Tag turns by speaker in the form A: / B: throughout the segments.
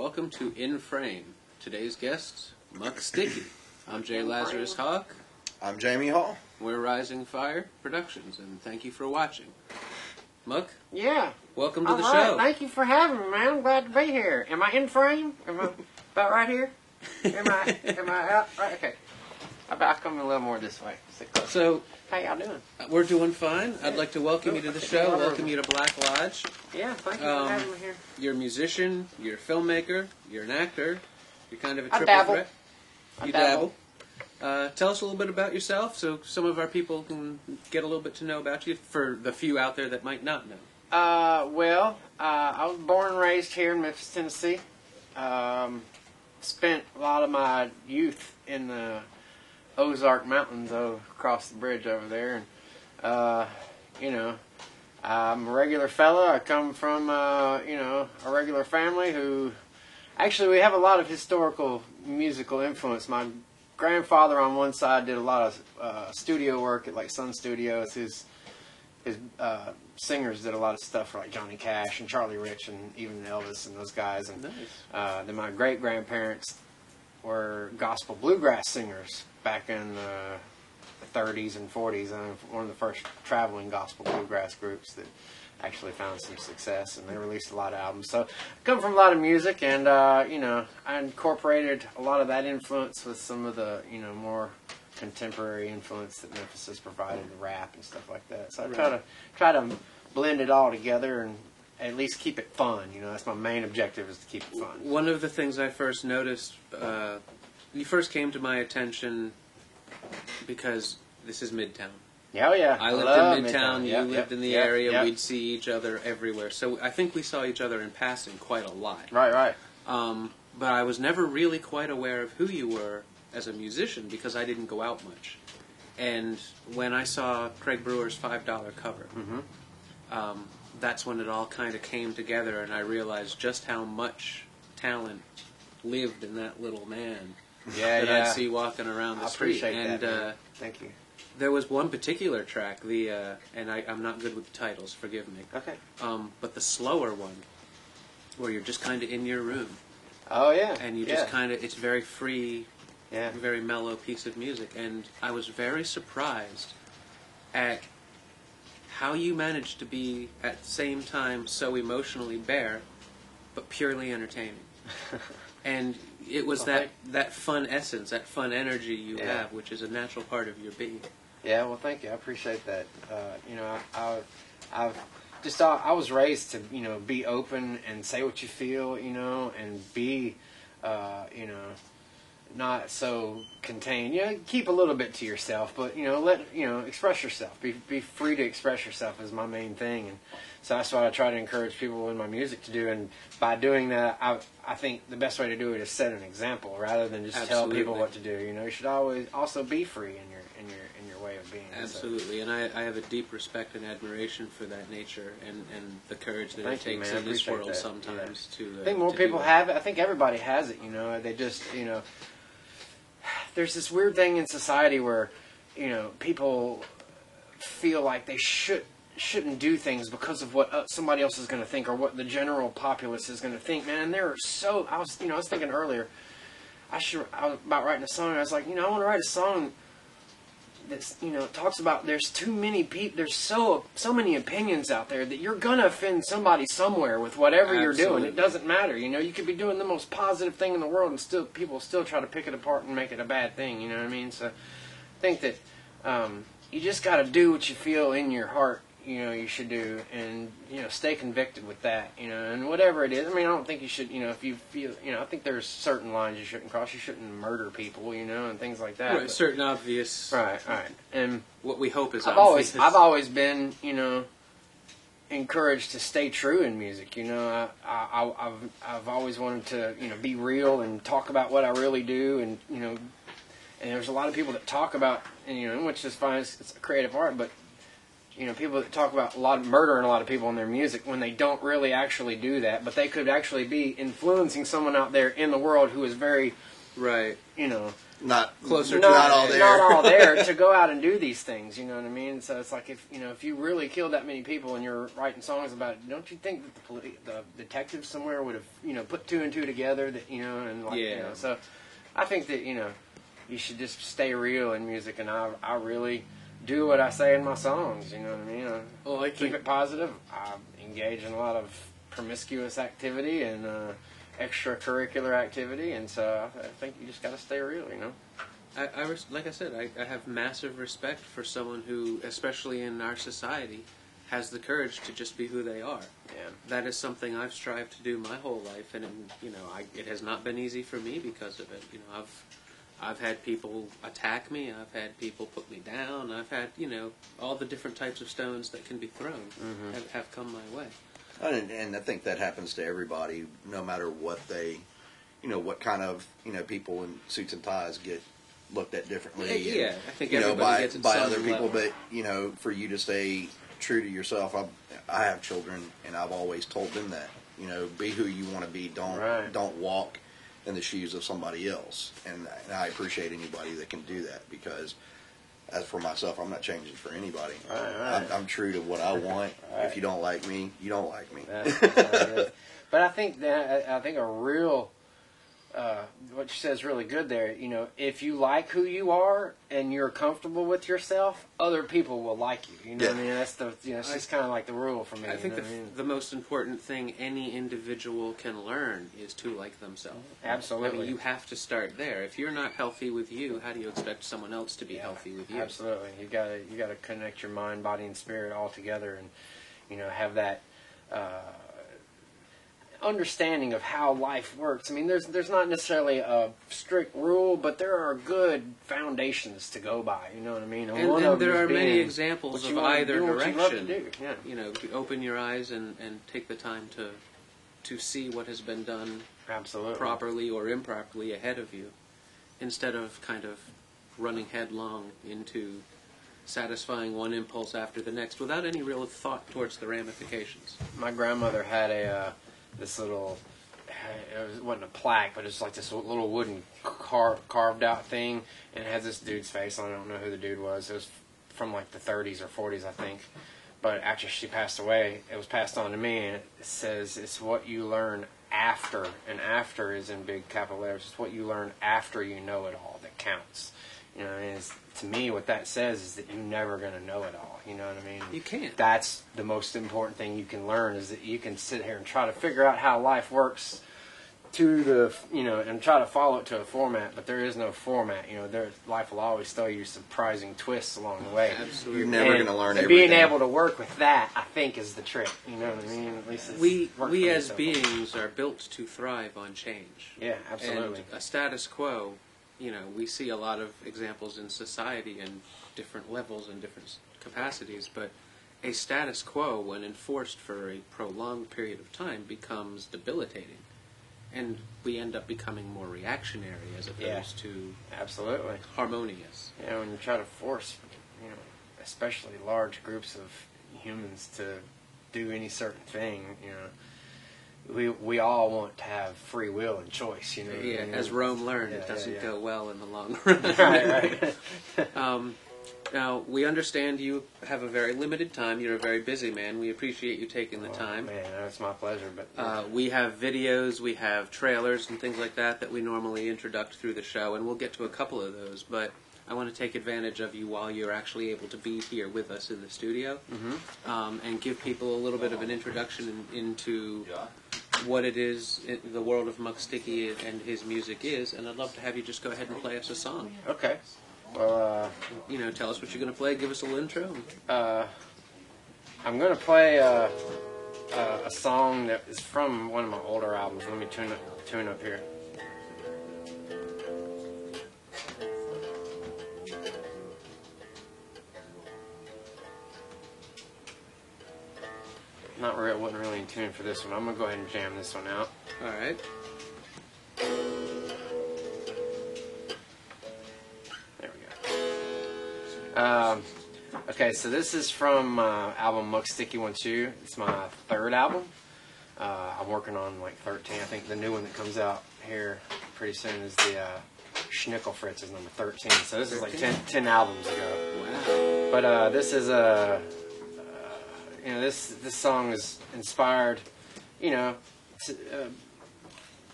A: welcome to InFrame. Today's guest, Muck Sticky. I'm Jay Lazarus Hawk.
B: I'm Jamie Hall.
A: We're Rising Fire Productions, and thank you for watching. Muck?
C: Yeah.
A: Welcome to the
C: All right.
A: show.
C: Thank you for having me, man. I'm glad to be here. Am I in frame? Am I about right here? Am I out? Right, okay. I'll come a little more this way.
A: So,
C: how y'all doing?
A: We're doing fine. I'd like to welcome you to the show, welcome you to Black Lodge.
C: Yeah, thank you for having me here.
A: You're a musician, you're a filmmaker, you're an actor, you're kind of a
C: I
A: triple
C: dabble.
A: threat. You dabble. Tell us a little bit about yourself so some of our people can get a little bit to know about you, for the few out there that might not know.
C: I was born and raised here in Memphis, Tennessee. Spent a lot of my youth in the Ozark Mountains across the bridge over there. And, I'm a regular fella. I come from, a regular family who... Actually, we have a lot of historical musical influence. My grandfather on one side did a lot of studio work at like Sun Studios. His singers did a lot of stuff for like Johnny Cash and Charlie Rich and even Elvis and those guys. And
A: nice.
C: Then my great grandparents were gospel bluegrass singers back in the 30s and 40s. One of the first traveling gospel bluegrass groups that actually found some success, and they released a lot of albums. So I come from a lot of music, and I incorporated a lot of that influence with some of the more contemporary influence that Memphis has provided, the rap and stuff like that. So I try to blend it all together and at least keep it fun. That's my main objective, is to keep it fun.
A: One of the things I first noticed, you first came to my attention because this is Midtown.
C: Yeah, oh yeah.
A: I lived in Midtown, you
C: Yep,
A: lived in the
C: yep,
A: area,
C: yep.
A: we'd see each other everywhere. So I think we saw each other in passing quite a lot.
C: Right.
A: But I was never really quite aware of who you were as a musician because I didn't go out much. And when I saw Craig Brewer's $5 cover, that's when it all kind of came together, and I realized just how much talent lived in that little man that I'd see walking around the street.
C: I appreciate
A: and,
C: that. Thank you.
A: There was one particular track, and I'm not good with the titles, forgive me.
C: Okay.
A: But the slower one, where you're just kind of in your room.
C: Oh yeah.
A: And you just kind of, it's very free,
C: yeah,
A: very mellow piece of music. And I was very surprised at how you managed to be at the same time so emotionally bare, but purely entertaining. And it was that fun essence, that fun energy you have, which is a natural part of your being.
C: Yeah, well, thank you. I appreciate that. I was raised to, be open and say what you feel, and be, not so contained. Keep a little bit to yourself, but express yourself. Be free to express yourself is my main thing, and so that's what I try to encourage people in my music to do. And by doing that, I think the best way to do it is set an example rather than just tell people what to do. You should always also be free in your way of being.
A: Absolutely,
C: so.
A: And I have a deep respect and admiration for that nature and the courage that it takes
C: man.
A: in this world
C: that.
A: sometimes to.
C: I think more people have it. I think everybody has it. They just there's this weird thing in society where people feel like they shouldn't do things because of what somebody else is going to think or what the general populace is going to think. Man, I was thinking earlier, I was about writing a song. I was like, I want to write a song that's talks about there's too many people, there's so many opinions out there that you're gonna offend somebody somewhere with whatever you're doing. It doesn't matter. You could be doing the most positive thing in the world and people still try to pick it apart and make it a bad thing. You know what I mean? So I think that you just got to do what you feel in your heart. You should do, and stay convicted with that. And whatever it is. I mean, I don't think you should. If you feel, I think there's certain lines you shouldn't cross. You shouldn't murder people, and things like that.
A: Right, certain obvious.
C: Right. And
A: what we hope is
C: obvious.
A: I've
C: always been, encouraged to stay true in music. I've always wanted to, be real and talk about what I really do, and and there's a lot of people that talk about, and which is fine. It's a creative art, but. People that talk about murdering a lot of people in their music when they don't really actually do that, but they could actually be influencing someone out there in the world who is very,
B: not
A: Closer to
B: not all there.
C: Not all there to go out and do these things. You know what I mean? So it's like if you really killed that many people and you're writing songs about it, don't you think that the detectives somewhere would have put two and two together? That and like so I think that you should just stay real in music, and I really do what I say in my songs. You know what I mean? I keep it positive. I engage in a lot of promiscuous activity and extracurricular activity, and so I think you just got to stay real,
A: Like I said, I have massive respect for someone who, especially in our society, has the courage to just be who they are.
C: Yeah.
A: That is something I've strived to do my whole life, and it has not been easy for me because of it. I've had people attack me, I've had people put me down, I've had all the different types of stones that can be thrown have come my way.
B: And I think that happens to everybody, no matter what they, what kind of, people in suits and ties get looked at differently.
A: Yeah, I think everybody gets it
B: by
A: some
B: other people.
A: level.
B: But for you to stay true to yourself, I have children, and I've always told them that, be who you want to be. Don't walk in the shoes of somebody else. And I appreciate anybody that can do that, because as for myself, I'm not changing for anybody.
C: Right.
B: I'm true to what I want.
C: Right.
B: If you don't like me, you don't like me.
C: But I think a real what you said is really good there. If you like who you are and you're comfortable with yourself, other people will like you. What I mean? That's it's just kind of like the rule for me.
A: I think the most important thing any individual can learn is to like themselves.
C: Absolutely.
A: I mean, you have to start there. If you're not healthy with you, how do you expect someone else to be healthy with you?
C: Absolutely. You gotta connect your mind, body, and spirit all together, and have that understanding of how life works. I mean, there's not necessarily a strict rule, but there are good foundations to go by. You know what I mean?
A: And there are many examples of either direction.
C: Yeah.
A: Open your eyes and take the time to see what has been done
C: absolutely
A: properly or improperly ahead of you, instead of kind of running headlong into satisfying one impulse after the next without any real thought towards the ramifications.
C: My grandmother had this little, it wasn't a plaque, but it's like this little wooden carved out thing, and it has this dude's face on it. I don't know who the dude was. It was from like the 30s or 40s, I think. But after she passed away, it was passed on to me, and it says it's what you learn after, and after is in big capital letters. It's what you learn after you know it all that counts. To me, what that says is that you're never going to know it all. You know what I mean?
A: You can't.
C: That's the most important thing you can learn, is that you can sit here and try to figure out how life works and try to follow it to a format, but there is no format. Life will always throw you surprising twists along the way.
A: Absolutely.
B: You're never going to learn everything.
C: Being able to work with that, I think, is the trick. You know what I mean? At least
A: we as beings are built to thrive on change.
C: Yeah, absolutely.
A: And a status quo, we see a lot of examples in society in different levels and different capacities, but a status quo, when enforced for a prolonged period of time, becomes debilitating. And we end up becoming more reactionary as opposed to
C: absolutely
A: harmonious.
C: When you try to force, especially large groups of humans to do any certain thing, we all want to have free will and choice.
A: As Rome learned, it doesn't go well in the long run.
C: Right.
A: Now, we understand you have a very limited time. You're a very busy man. We appreciate you taking the time.
C: Man, it's my pleasure. But
A: we have videos, we have trailers and things like that we normally introduce through the show, and we'll get to a couple of those. But I want to take advantage of you while you're actually able to be here with us in the studio, and give people a little bit of an introduction into what it is the world of Muck Sticky and his music is. And I'd love to have you just go ahead and play us a song.
C: Okay. Well,
A: tell us what you're going to play. Give us a little intro.
C: I'm going to play a song that is from one of my older albums. Let me tune up here. Wasn't really in tune for this one. I'm going to go ahead and jam this one out.
A: All right.
C: Okay, so this is from album Muck Sticky 1-2. It's my third album. I'm working on like 13. I think the new one that comes out here pretty soon is the Schnickel Fritz is number 13. So this is like 10 albums ago.
A: Wow.
C: But this is this song is inspired,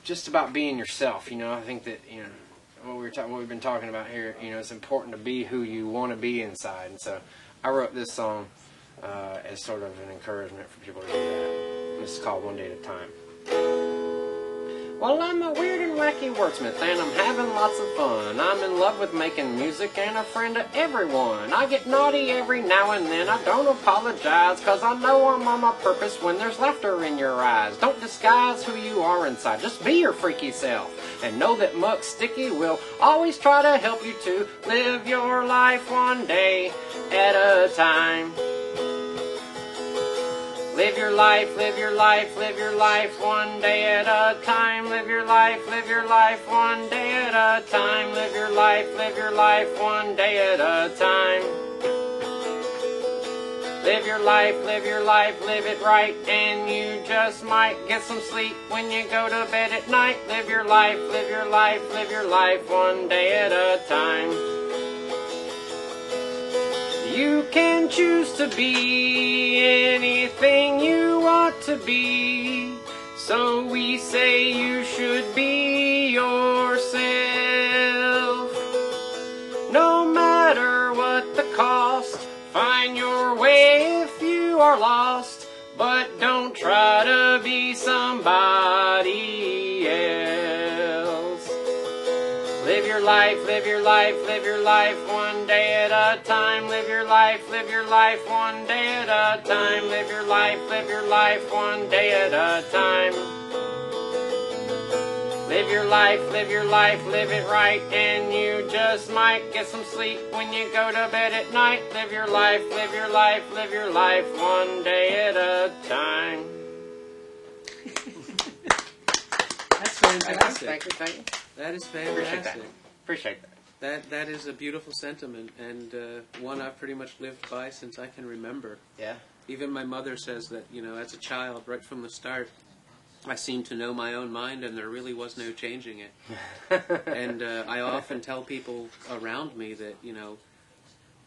C: just about being yourself. I think that what we've been talking about here. It's important to be who you want to be inside, and so I wrote this song as sort of an encouragement for people to do that. This is called One Day at a Time. Well, I'm a weird and wacky wordsmith, and I'm having lots of fun. I'm in love with making music and a friend to everyone. I get naughty every now and then, I don't apologize, 'cause I know I'm on my purpose when there's laughter in your eyes. Don't disguise who you are inside, just be your freaky self. And know that Muck Sticky will always try to help you to live your life one day at a time. Live your life, live your life, live your life one day at a time. Live your life one day at a time. Live your life one day at a time. Live your life, live it right, and you just might get some sleep when you go to bed at night. Live your life one day at a time. You can choose to be anything you want to be, so we say you should be yourself. No matter what the cost, find your way if you are lost, but don't try to be somebody else. Live your life one day at a time. Live your life one day at a time. Live your life one day at a time. Live your life, live it right, and you just might get some sleep when you go to bed at night. Live your life one day at a time.
A: That's fantastic.
C: Thank you.
A: That is fantastic.
C: Appreciate that.
A: That is a beautiful sentiment, and one I've pretty much lived by since I can remember.
C: Yeah.
A: Even my mother says that, as a child, right from the start, I seemed to know my own mind, and there really was no changing it. And I often tell people around me that,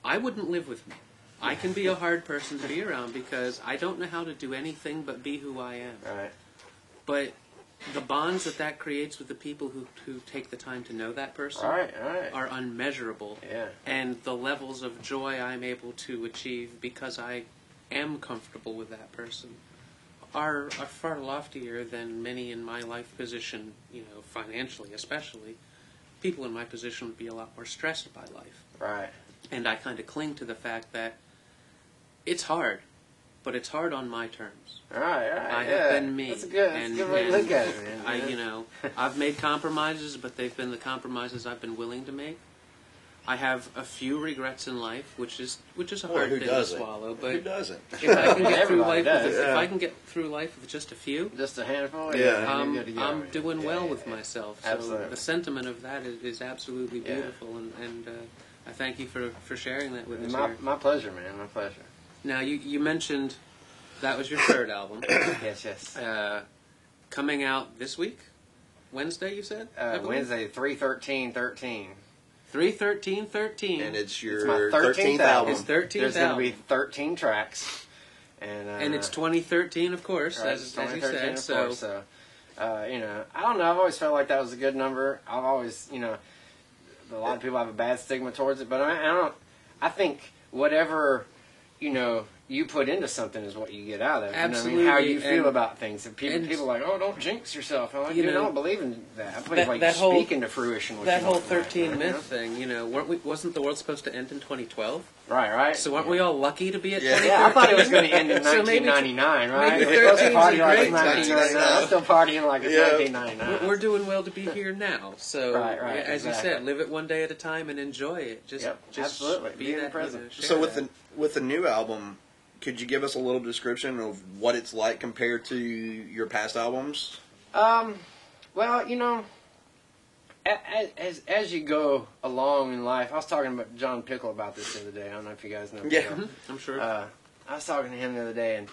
A: I wouldn't live with me. I can be a hard person to be around because I don't know how to do anything but be who I am.
C: Right.
A: But the bonds that creates with the people who take the time to know that person are unmeasurable.
C: Yeah.
A: And the levels of joy I'm able to achieve because I am comfortable with that person are far loftier than many in my life position, financially especially. People in my position would be a lot more stressed by life.
C: Right.
A: And I kind of cling to the fact that it's hard, but it's hard on my terms.
C: Right.
A: I have been me.
C: That's a good way to look at it, man.
A: I've made compromises, but they've been the compromises I've been willing to make. I have a few regrets in life, which is a hard thing to swallow. But
B: who doesn't?
A: If I can get through life, if I can get through life with just a few,
C: just a handful,
A: I'm doing well with myself. So
C: absolutely.
A: the sentiment of that is absolutely beautiful, and I thank you for sharing that with us.
C: My pleasure, man. My pleasure.
A: Now you mentioned that was your third album.
C: Yes.
A: Coming out this week, Wednesday. You said
C: Wednesday, 3/13/13.
A: 3/13/13.
B: And it's your
C: my 13th album.
A: His 13th
C: There's
A: album.
C: going to be 13 tracks. And
A: it's 2013, of course,
C: right,
A: as you said. So,
C: I don't know. I've always felt like that was a good number. I've always, a lot of people have a bad stigma towards it, but I think whatever, you put into something is what you get out of it.
A: Absolutely.
C: How you feel about things. And people are like, oh, don't jinx yourself. I'm like, I don't believe in that. I believe you speak into fruition.
A: That whole 13 myth thing, wasn't the world supposed to end in 2012?
C: Right.
A: So weren't we all lucky to be at 2013?
C: Yeah, I thought it was going to end in 1999, right?
A: Maybe
C: We're supposed to party like it's
A: 1999.
C: 1999. I'm still partying like it's 1999.
A: We're doing well to be here now. So,
C: right,
A: as you said, live it one day at a time and enjoy it. Just
C: absolutely.
A: Be
C: in the
A: that,
C: present.
B: So with the new album, could you give us a little description of what it's like compared to your past albums?
C: Well, as you go along in life, I was talking about John Pickle about this the other day. I don't know if you guys know.
B: Yeah,
C: Pickle.
A: I'm sure.
C: I was talking to him the other day, and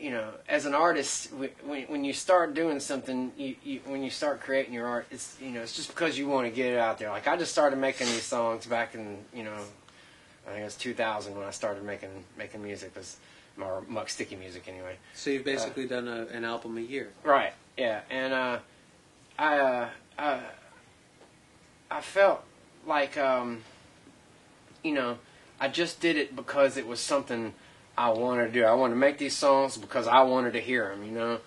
C: you know, as an artist, when you start doing something, when you start creating your art, it's, you know, it's just because you want to get it out there. Like, I just started making these songs back in, you know, I think it was 2000 when I started making music, or muck sticky music anyway.
A: So you've basically done an album a year.
C: Right. Yeah. And I felt like, you know, I just did it because it was something I wanted to do. I wanted to make these songs because I wanted to hear them, you know.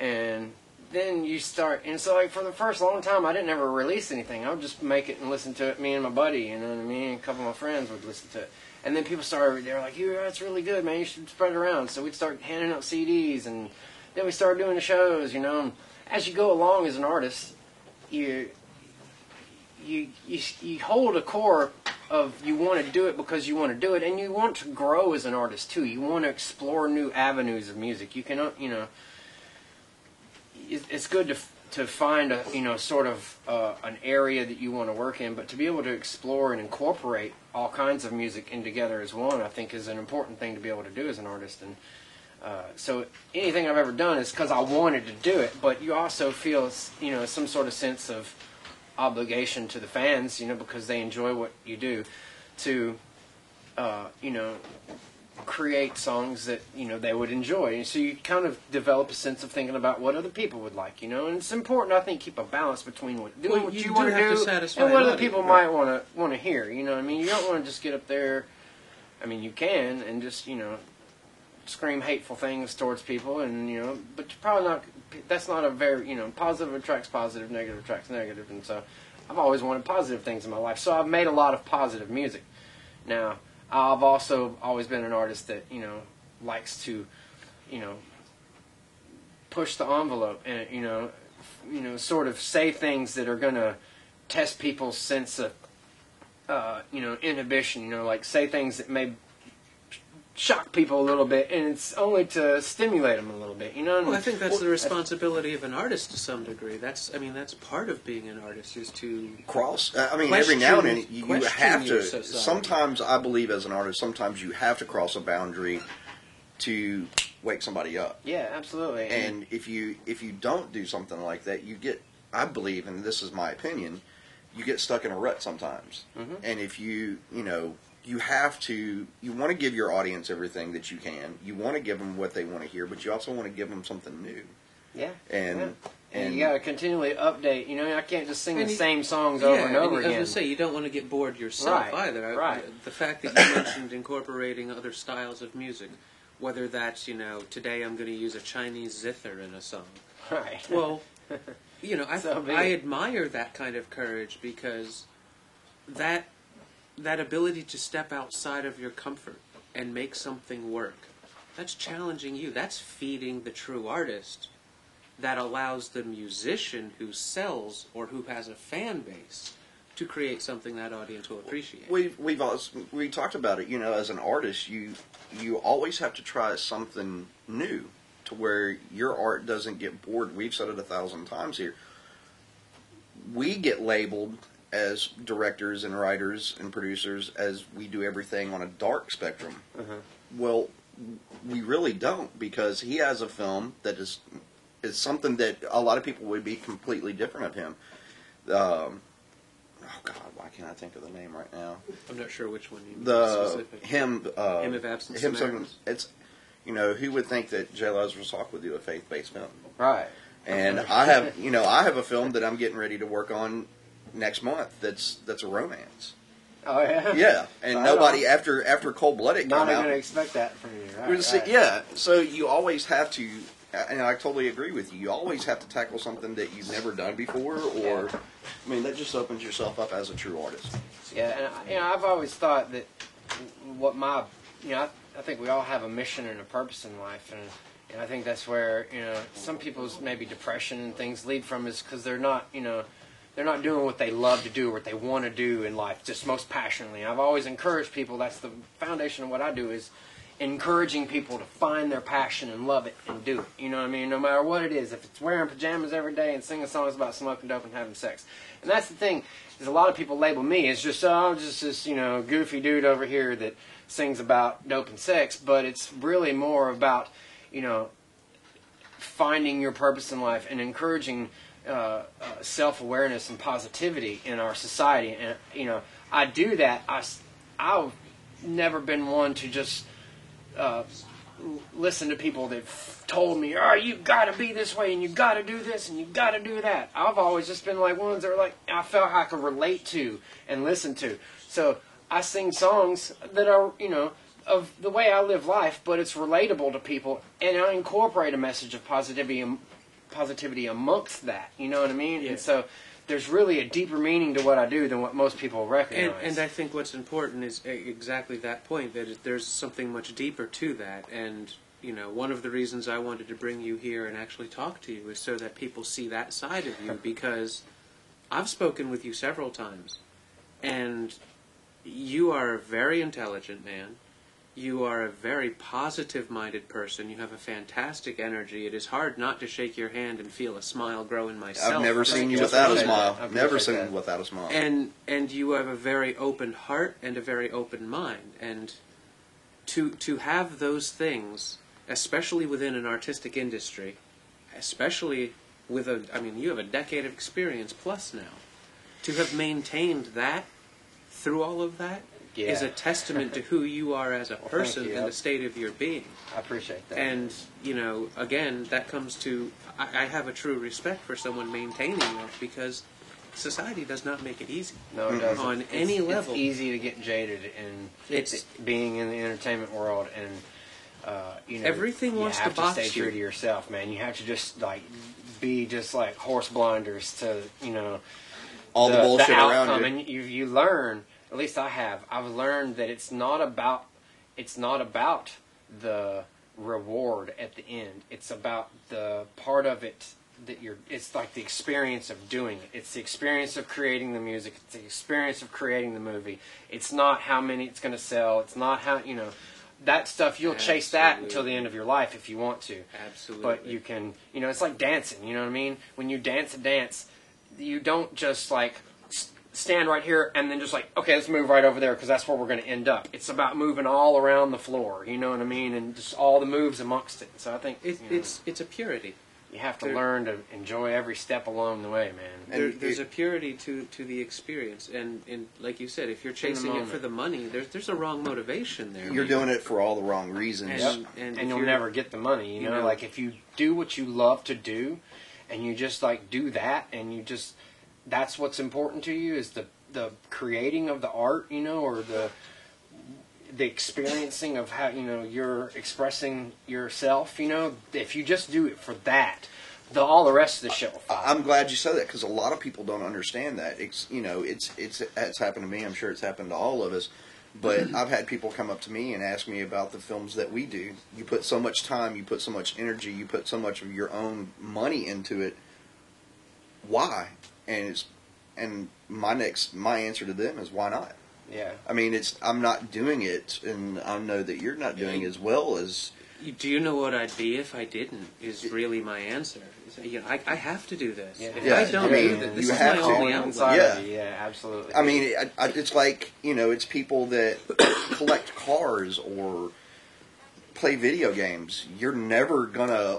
C: And then you start, and so like for the first long time, I didn't ever release anything. I would just make it and listen to it. Me and my buddy, you know what I mean? And a couple of my friends would listen to it. And then people started, they were like, "Yeah, that's really good, man. You should spread it around." So we'd start handing out CDs, and then we started doing the shows, you know. And as you go along as an artist, you hold a core of, you want to do it because you want to do it, and you want to grow as an artist too. You want to explore new avenues of music. You cannot, you know, it's good to find a, you know, sort of an area that you want to work in, but to be able to explore and incorporate all kinds of music in together as one, I think, is an important thing to be able to do as an artist. And so anything I've ever done is because I wanted to do it, but you also feel, you know, some sort of sense of obligation to the fans, you know, because they enjoy what you do, to you know, create songs that, you know, they would enjoy. And so you kind of develop a sense of thinking about what other people would like, you know. And it's important, I think, keep a balance between doing what you want to do and what other people might want to hear, you know what I mean? You don't want to just get up there, I mean, you can, and just, you know, scream hateful things towards people, and, you know, but you're probably not, that's not a very, you know, positive attracts positive, negative attracts negative. And so I've always wanted positive things in my life, so I've made a lot of positive music. Now, I've also always been an artist that, you know, likes to, you know, push the envelope and, you know, sort of say things that are going to test people's sense of, you know, inhibition, you know, like say things that may shock people a little bit, and it's only to stimulate them a little bit, you know.
A: Well, I think that's the responsibility of an artist to some degree. That's part of being an artist, is to
B: cross. I mean, every now and then you have to. Sometimes I believe, as an artist, sometimes you have to cross a boundary to wake somebody up.
C: Yeah, absolutely.
B: And if you don't do something like that, you get, I believe, and this is my opinion, you get stuck in a rut sometimes. Mm-hmm. And if you know, you want to give your audience everything that you can. You want to give them what they want to hear, but you also want to give them something new.
C: Yeah.
B: And
C: you got to continually update. You know, I can't just sing the same songs over and over again.
A: I was going to say, you don't want to get bored yourself either.
C: Right.
A: The fact that you mentioned incorporating other styles of music, whether that's, you know, today I'm going to use a Chinese zither in a song.
C: Right.
A: Well, you know, I admire that kind of courage, because that ability to step outside of your comfort and make something work, that's challenging you. That's feeding the true artist that allows the musician who sells or who has a fan base to create something that audience will appreciate.
B: We talked about it, you know, as an artist, you always have to try something new to where your art doesn't get bored. We've said it 1,000 times here. We get labeled as directors and writers and producers as we do everything on a dark spectrum. Uh-huh. Well, we really don't, because he has a film that is something that a lot of people would be completely different of him. Oh God, why can't I think of the name right now?
A: I'm not sure which one you mean.
B: Hymn
A: of Absent Samaritans.
B: It's, you know, who would think that J. Lazarus Hawk would do a faith-based film?
C: Right.
B: And I have a film that I'm getting ready to work on next month that's a romance.
C: Oh yeah.
B: Yeah, and nobody after Cold Blooded came out.
C: Not going to expect that from you, right?
B: Yeah, so you always have to, and I totally agree with you. You always have to tackle something that you've never done before, or I mean, that just opens yourself up as a true artist.
C: Yeah, and you know, I've always thought that I think we all have a mission and a purpose in life, and I think that's where, you know, some people's maybe depression and things lead from, is because they're not, you know, they're not doing what they love to do or what they want to do in life just most passionately. I've always encouraged people, that's the foundation of what I do, is encouraging people to find their passion and love it and do it. You know what I mean? No matter what it is. If it's wearing pajamas every day and singing songs about smoking dope and having sex. And that's the thing, is a lot of people label me as just, I'm just this, you know, goofy dude over here that sings about dope and sex, but it's really more about, finding your purpose in life and encouraging self-awareness and positivity in our society. And, I do that. I've never been one to just listen to people that told me, oh, you got to be this way and you got to do this and you got to do that. I've always just been like ones that are like I felt I could relate to and listen to. So I sing songs that are, of the way I live life, but it's relatable to people, and I incorporate a message of positivity amongst that. You know what I mean?
A: Yeah.
C: And so there's really a deeper meaning to what I do than what most people recognize.
A: And I think what's important is exactly that point, that there's something much deeper to that. And, one of the reasons I wanted to bring you here and actually talk to you is so that people see that side of you, because I've spoken with you several times, and you are a very intelligent man. You are a very positive-minded person. You have a fantastic energy. It is hard not to shake your hand and feel a smile grow in myself.
B: I've never seen you without a smile. Never seen you without a smile.
A: And you have a very open heart and a very open mind. And to have those things, especially within an artistic industry, especially with you have a decade of experience plus now, to have maintained that through all of that, is a testament to who you are as a person and the state of your being.
C: I appreciate that.
A: And, again, that comes to, I have a true respect for someone maintaining that, because society does not make it easy.
C: No, it doesn't.
A: On any level.
C: It's easy to get jaded in being in the entertainment world, and,
A: everything wants to box you.
C: You have to stay true to yourself, man. You have to just, be just like horse blinders to,
B: all the bullshit
C: the
B: around
C: outcome.
B: you.
C: And you learn, at least I have, I've learned that it's not about the reward at the end. It's about the part of it that it's like the experience of doing it. It's the experience of creating the music. It's the experience of creating the movie. It's not how many it's going to sell. It's not how, that stuff, you'll chase that until the end of your life if you want to.
A: Absolutely.
C: But you can, it's like dancing, you know what I mean? When you dance a dance, you don't just stand right here and then just okay, let's move right over there because that's where we're going to end up. It's about moving all around the floor, you know what I mean, and just all the moves amongst it. So I think
A: it's a purity.
C: You have to learn to enjoy every step along the way, man.
A: There's a purity to the experience, and like you said, if you're chasing it for the money, there's a wrong motivation there.
B: You're doing it for all the wrong reasons,
C: and you'll never get the money. You know, if you do what you love to do, and you just do that, and you just that's what's important to you is the creating of the art, or the experiencing of how you're expressing yourself. If you just do it for that, all the rest of the shit will follow.
B: I'm glad you said that, because a lot of people don't understand that. It's happened to me. I'm sure it's happened to all of us. But I've had people come up to me and ask me about the films that we do. You put so much time, you put so much energy, you put so much of your own money into it. Why? And my answer to them is, why not?
C: Yeah. I
B: mean, I'm not doing it, and I know that you're not doing as well as.
A: Do you know what I'd be if I didn't? Is really my answer. I have to do this. If I don't do this, this is my only outlet.
C: Yeah, absolutely.
B: I mean, it's like it's people that collect cars or play video games. You're never gonna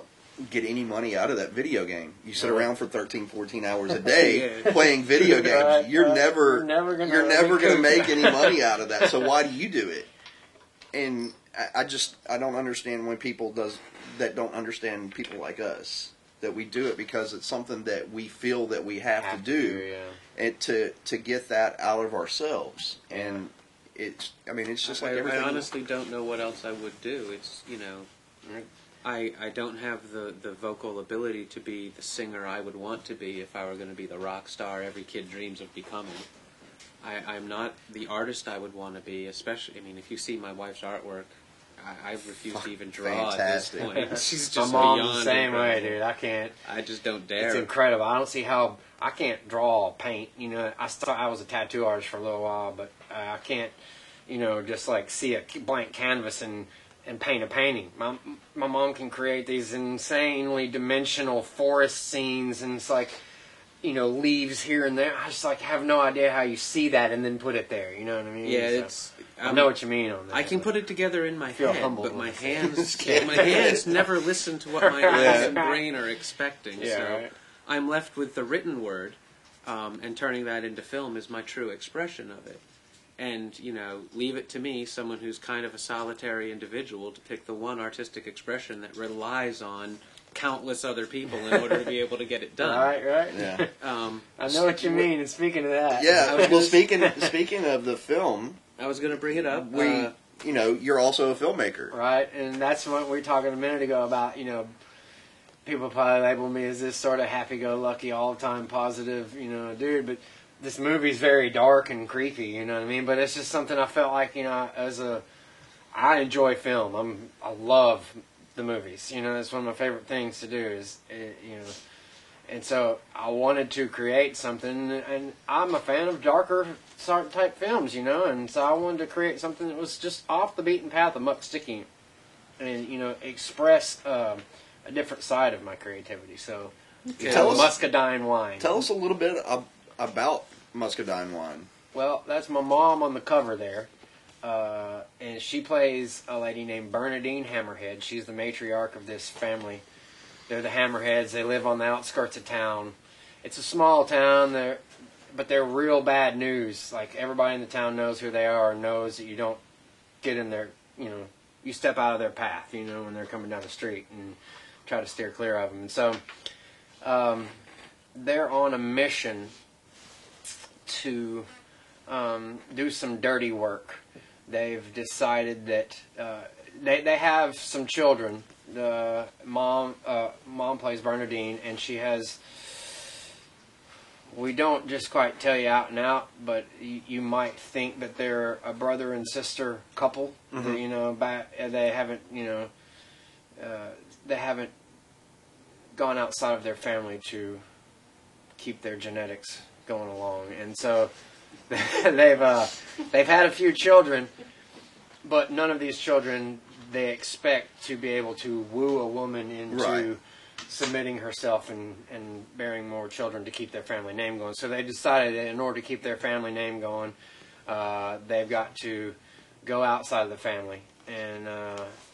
B: get any money out of that video game. You sit around for 13, 14 hours a day playing video games.
C: Right,
B: you're never gonna make any money out of that. So why do you do it? And I don't understand when people that don't understand people like us, that we do it because it's something that we feel that we have to do, and to get that out of ourselves. And it's just like everything.
A: I honestly don't know what else I would do. It's I don't have the vocal ability to be the singer I would want to be if I were going to be the rock star every kid dreams of becoming. I'm not the artist I would want to be, especially, if you see my wife's artwork, I refuse to even draw
B: fantastic.
A: at this point. She's just
C: my mom's
A: beyond
C: the same way,
A: incredible.
C: dude. I can't.
A: I just don't dare.
C: It's incredible. I don't see how I can't draw paint. I was a tattoo artist for a little while, but I can't, just see a blank canvas and paint a painting. My mom can create these insanely dimensional forest scenes, and it's leaves here and there. I just have no idea how you see that and then put it there. You know what I mean?
A: Yeah,
C: so. I know what you mean on that.
A: I can put it together in my
C: feel
A: head,
C: humbled
A: but my
C: when I
A: hands, my hands never listen to what my eyes and brain are expecting.
C: Yeah,
A: so
C: right.
A: I'm left with the written word, and turning that into film is my true expression of it. And, you know, leave it to me, someone who's kind of a solitary individual, to pick the one artistic expression that relies on countless other people in order to be able to get it done.
C: Right.
B: Yeah.
C: I know what you mean. And speaking of that,
B: Yeah. Well, speaking of the film,
A: I was going to bring it up.
B: you know, you're also a filmmaker,
C: right? And that's what we were talking a minute ago about. You know, people probably label me as this sort of happy-go-lucky, all-the-time positive, you know, dude. But this movie's very dark and creepy. You know what I mean? But it's just something I felt like, you know, I enjoy film. I love the movies. You know, that's one of my favorite things to do is, you know, and so I wanted to create something, and I'm a fan of darker type films, you know, and so I wanted to create something that was just off the beaten path of Muck Sticky, and, you know, express a different side of my creativity. So, muscadine wine.
B: Tell us a little bit about muscadine wine.
C: Well, that's my mom on the cover there. And she plays a lady named Bernadine Hammerhead. She's the matriarch of this family. They're the Hammerheads. They live on the outskirts of town. It's a small town, but they're real bad news. Like, everybody in the town knows who they are and knows that you don't get in their, you know, you step out of their path, you know, when they're coming down the street, and try to steer clear of them. And so they're on a mission to do some dirty work. They've decided that they have some children. The mom plays Bernadine, and she has. We don't just quite tell you out and out, but you might think that they're a brother and sister couple.
B: Mm-hmm.
C: You know, they haven't. You know, they haven't gone outside of their family to keep their genetics going along, and so. They've had a few children, but none of these children they expect to be able to woo a woman into submitting herself and bearing more children to keep their family name going. So they decided that in order to keep their family name going, they've got to go outside of the family, and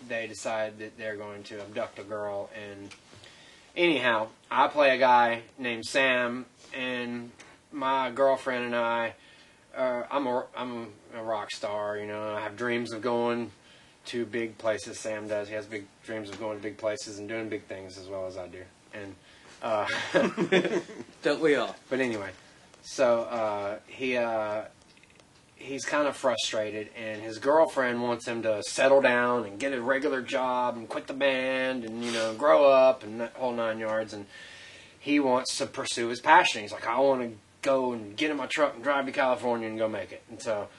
C: they decide that they're going to abduct a girl. And anyhow, I play a guy named Sam, and my girlfriend and I. I'm a rock star, you know. I have dreams of going to big places. Sam does. He has big dreams of going to big places and doing big things as well as I do. And
A: Don't we all?
C: But anyway, so he's kind of frustrated, and his girlfriend wants him to settle down and get a regular job and quit the band and, you know, grow up and that whole 9 yards. And he wants to pursue his passion. He's like, I want to go and get in my truck and drive to California and go make it. And so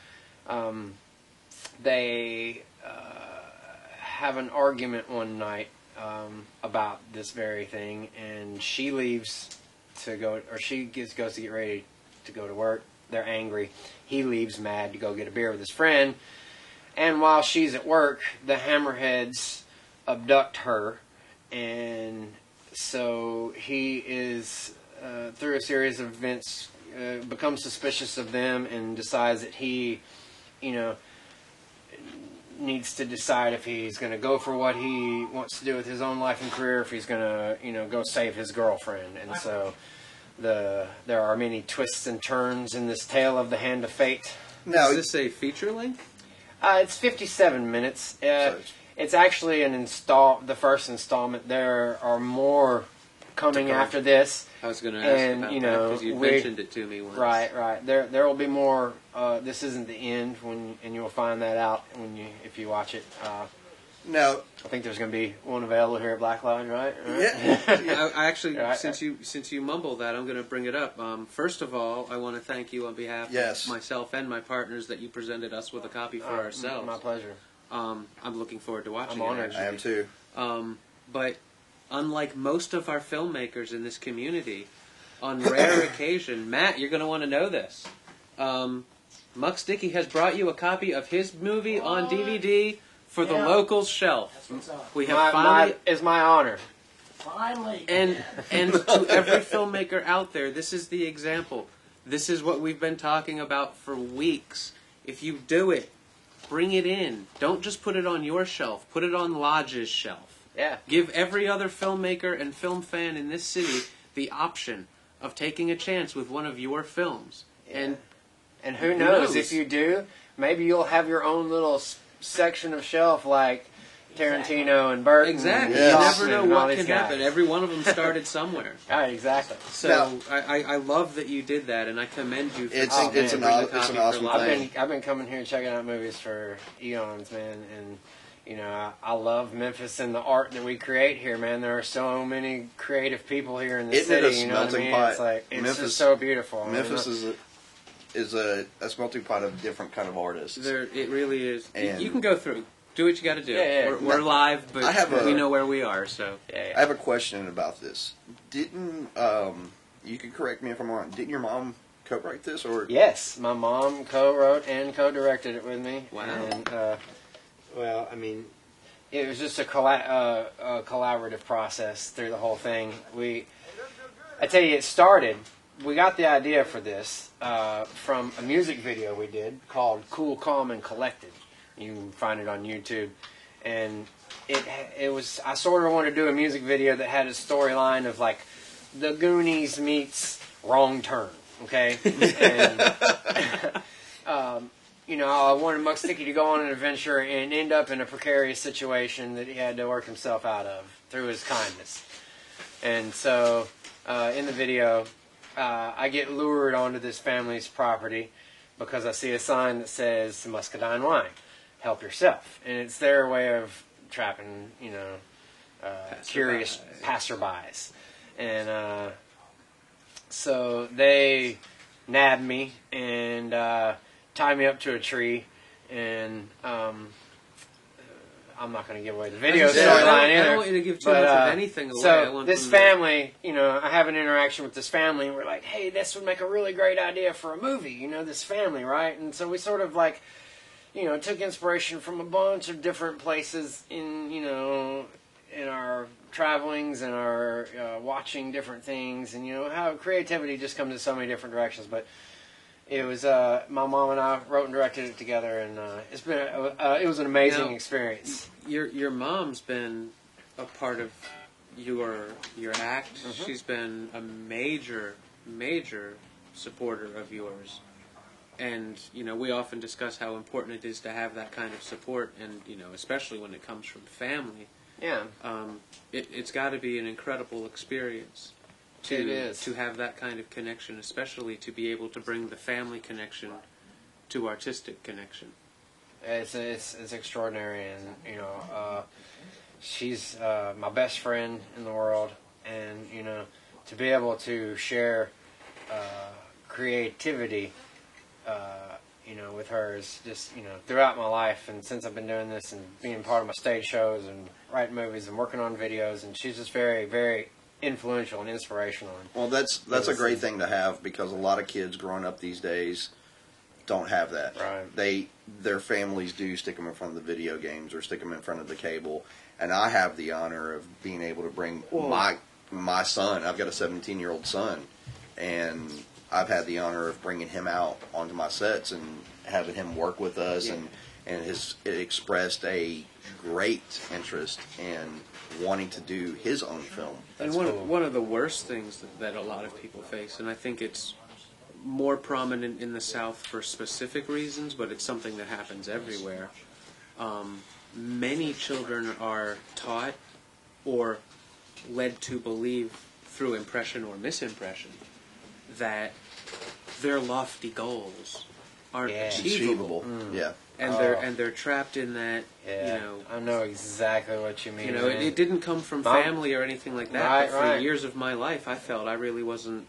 C: they have an argument one night about this very thing, and she leaves to go, or she goes to get ready to go to work. They're angry. He leaves mad to go get a beer with his friend, and while she's at work, the Hammerheads abduct her, and so he is through a series of events, becomes suspicious of them and decides that he, you know, needs to decide if he's going to go for what he wants to do with his own life and career, if he's going to, you know, go save his girlfriend. And so there are many twists and turns in this tale of the Hand of Fate.
A: Now, is this a feature length?
C: It's 57 minutes. It's actually the first installment. There are more coming after this.
A: I was going to ask about that because you mentioned it to me once.
C: Right. There will be more. This isn't the end, and you'll find that out if you watch it.
B: Now,
C: I think there's going to be one available here at Black Lodge, right?
B: Yeah.
A: I actually, since you mumble that, I'm going to bring it up. First of all, I want to thank you on behalf of myself and my partners that you presented us with a copy for ourselves.
C: My pleasure.
A: I'm looking forward to watching
C: I'm honored.
A: it.
B: I am too.
A: But unlike most of our filmmakers in this community, on rare occasion, Matt, you're going to want to know this. Muck Sticky has brought you a copy of his movie on DVD for the locals shelf.
D: That's what's up.
A: We have finally.
C: It's my honor.
D: Finally.
A: And to every filmmaker out there, this is the example. This is what we've been talking about for weeks. If you do it, Bring it in. Don't just put it on your shelf. Put it on Lodge's shelf.
C: Yeah.
A: Give every other filmmaker and film fan in this city the option of taking a chance with one of your films.
C: Yeah. And who knows, if you do, maybe you'll have your own little section of shelf like Tarantino and Burton.
A: Exactly.
B: Yes.
A: You never know what can happen. Every one of them started somewhere.
C: Right, exactly.
A: So I love that you did that, and I commend you for
B: It's an awesome thing.
C: I've been coming here and checking out movies for eons, man, and you know, I love Memphis and the art that we create here, man. There are so many creative people here in the city. You know what I mean?
B: Pot.
C: It's like
B: Memphis,
C: just so beautiful.
B: Memphis is a smelting pot of different kind of artists.
A: It really is.
B: And
A: you can go through. Do what you got to do.
C: Yeah.
A: We're live, but we know where we are. So
C: yeah.
B: I have a question about this. Didn't you can correct me if I'm wrong? Didn't your mom co-write this, or
C: Yes, my mom co-wrote and co-directed it with me.
A: Wow.
C: And well, I mean, it was just a collaborative process through the whole thing. I tell you, it started. We got the idea for this from a music video we did called "Cool, Calm, and Collected." You can find it on YouTube, and it was. I sort of wanted to do a music video that had a storyline of like the Goonies meets Wrong Turn. Okay, and you know, I wanted Muck Sticky to go on an adventure and end up in a precarious situation that he had to work himself out of through his kindness. And so, in the video, I get lured onto this family's property because I see a sign that says Muscadine wine, help yourself. And it's their way of trapping, you know, curious passerbys. And so they nab me and tie me up to a tree, and I'm not going to give away the video storyline either.
A: I don't want you to give too much of anything away.
C: So this family, you know, I have an interaction with this family, and we're like, hey, this would make a really great idea for a movie, you know, this family, right? And so we sort of like, you know, took inspiration from a bunch of different places in, you know, in our travelings and our watching different things, and, you know, how creativity just comes in so many different directions. But it was my mom and I wrote and directed it together, and it's been it was an amazing experience.
A: Your mom's been a part of your act.
C: Mm-hmm.
A: She's been a major supporter of yours, and you know, we often discuss how important it is to have that kind of support, and you know, especially when it comes from family.
C: Yeah,
A: it's got to be an incredible experience.
C: It is.
A: To have that kind of connection, especially to be able to bring the family connection to artistic connection.
C: It's extraordinary, and you know, she's my best friend in the world, and you know, to be able to share creativity, you know, with her is just, you know, throughout my life, and since I've been doing this and being part of my stage shows and writing movies and working on videos, and she's just very, very influential and inspirational.
B: Well, that's a great thing to have, because a lot of kids growing up these days don't have that.
C: Right.
B: Their families do stick them in front of the video games or stick them in front of the cable, and I have the honor of being able to bring my son. I've got a 17-year-old son, and I've had the honor of bringing him out onto my sets and having him work with us, and has expressed a great interest in wanting to do his own film.
A: And one of the worst things that a lot of people face, and I think it's more prominent in the South for specific reasons, but it's something that happens everywhere. Many children are taught or led to believe through impression or misimpression that their lofty goals aren't achievable.
B: Yeah.
A: And they're trapped in that.
C: Yeah,
A: you know,
C: I know exactly what you mean.
A: You know, it didn't come from family or anything like that.
C: Right,
A: but for years of my life, I felt I really wasn't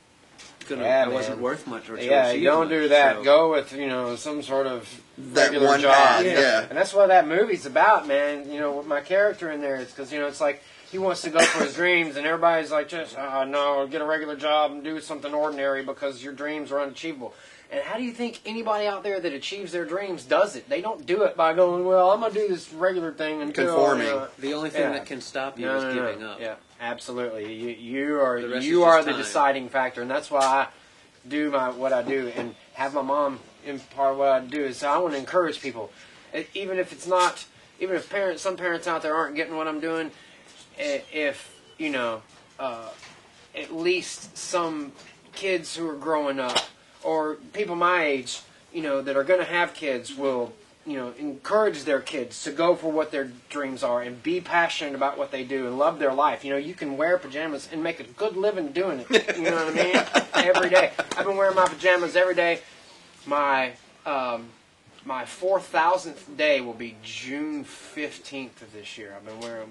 A: gonna.
C: Yeah,
A: I wasn't worth much or to
C: you
A: achieve
C: don't
A: much,
C: do that.
A: so.
C: Go with, you know, some sort of
B: That
C: regular
B: one
C: job.
B: ad, yeah.
C: And that's what that movie's about, man. You know, with my character in there, it's because, you know, it's like he wants to go for his dreams, and everybody's like, just no, get a regular job and do something ordinary because your dreams are unachievable. And how do you think anybody out there that achieves their dreams does it? They don't do it by going, well, I'm going to do this regular thing until...
B: Conforming.
A: The only thing that can stop you is giving up.
C: Yeah, absolutely. You are the deciding factor, and that's why I do what I do, and have my mom in part of what I do is I want to encourage people. even if it's not, even if some parents out there aren't getting what I'm doing, if, you know, at least some kids who are growing up, or people my age, you know, that are going to have kids will, you know, encourage their kids to go for what their dreams are and be passionate about what they do and love their life. You know, you can wear pajamas and make a good living doing it. You know what I mean? Every day. I've been wearing my pajamas every day. My 4,000th day will be June 15th of this year. I've been wearing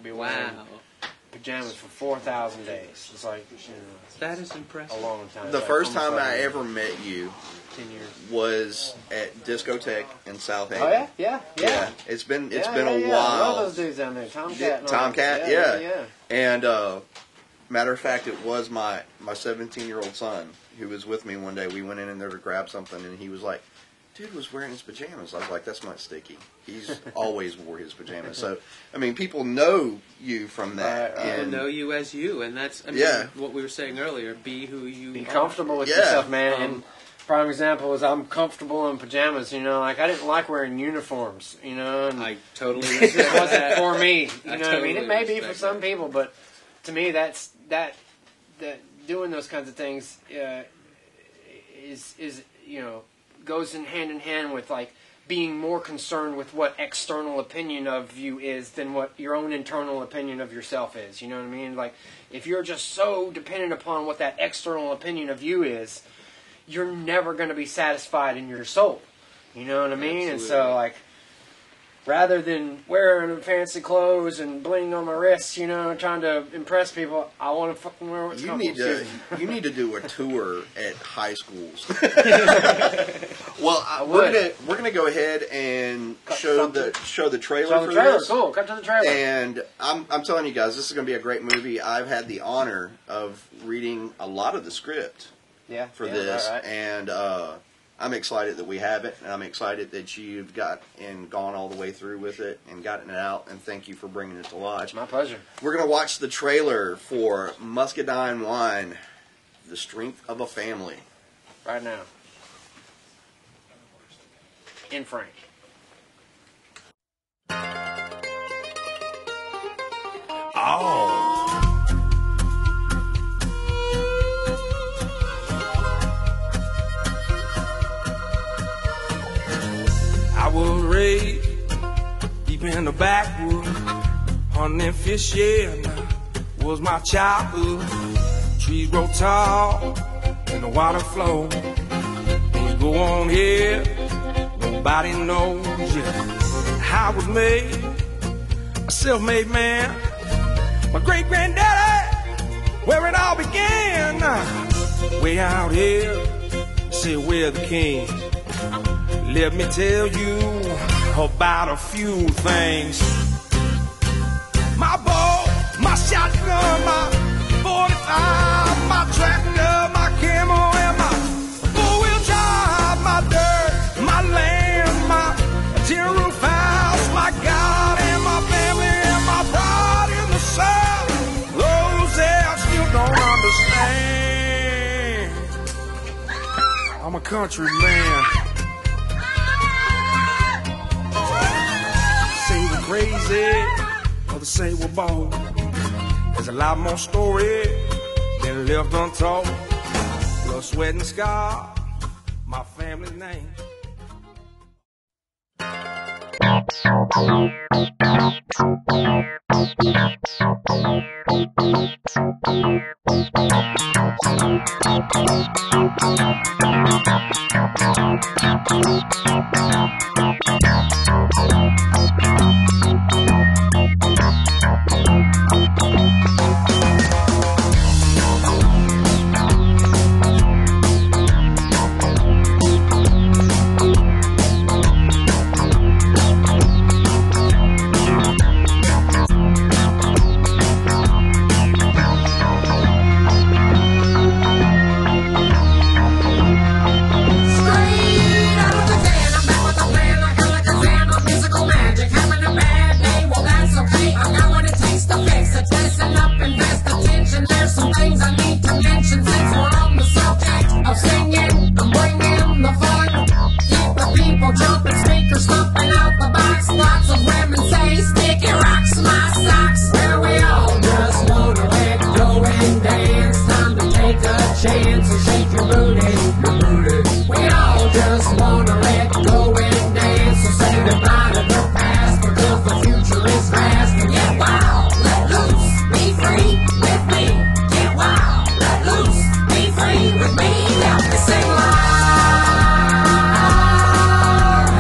C: pajamas for 4,000 days. It's like, you know,
A: that is impressive.
C: A long time.
B: The first time I ever met you
C: 10 years.
B: was at Discotheque in South Haven.
C: Oh yeah, yeah.
B: It's been a
C: I
B: while.
C: love those dudes down there. Tomcat.
B: Tomcat,
C: yeah.
B: And matter of fact, it was my 17-year-old son who was with me one day. We went in there to grab something, and he was like, "Dude was wearing his pajamas." I was like, "That's not Sticky. He's always wore his pajamas." So, I mean, people know you from that.
A: People know you as you, and that's what we were saying earlier. Be who you
C: Be
A: are.
C: comfortable with yourself, man. And prime example is I'm comfortable in pajamas. You know, like I didn't like wearing uniforms. You know, and
A: I totally
C: it wasn't for me. You know what I mean? It may be for
A: respect
C: some people, but to me, that doing those kinds of things is you know, goes in hand with like being more concerned with what external opinion of you is than what your own internal opinion of yourself is. You know what I mean? Like if you're just so dependent upon what that external opinion of you is, you're never going to be satisfied in your soul. You know what I mean? Absolutely. And so like, rather than wearing fancy clothes and bling on my wrists, you know, trying to impress people, I want to fucking wear what's comfortable.
B: You need to do a tour at high schools. Well, we're gonna go ahead and show the trailer for this.
C: Cool. Cut to the trailer.
B: And I'm telling you guys, this is gonna be a great movie. I've had the honor of reading a lot of the script for this, right. And I'm excited that we have it, and I'm excited that you've gone all the way through with it and gotten it out, and thank you for bringing it to life.
C: My pleasure.
B: We're going to watch the trailer for Muscadine Wine, The Strength of a Family.
C: Right now. InFrame.
D: Oh. I was raised deep in the backwoods, hunting fish, was my childhood. Trees grow tall and the water flow. When you go on here, nobody knows you. I was made a self-made man. My great-granddaddy, where it all began. Way out here, say we're the kings. Let me tell you about a few things. My bow, my shotgun, my 45, my tractor, my camel, and my four-wheel drive, my dirt, my land, my tin roof house, my God, and my family, and my pride in the South. Those that still don't understand. I'm a country man. Crazy, others say we're bold. There's a lot more story than left untold. Blood, sweat, and scar, my family's name.
E: Straight out of the can, I'm back with the plan, musical magic, having a bad day. chance and shake your booty. We all just wanna let go and dance. So say goodbye to the past because the future is vast. And get wild, let loose, be free with me. Get wild, let loose, be free with me. Help me sing loud.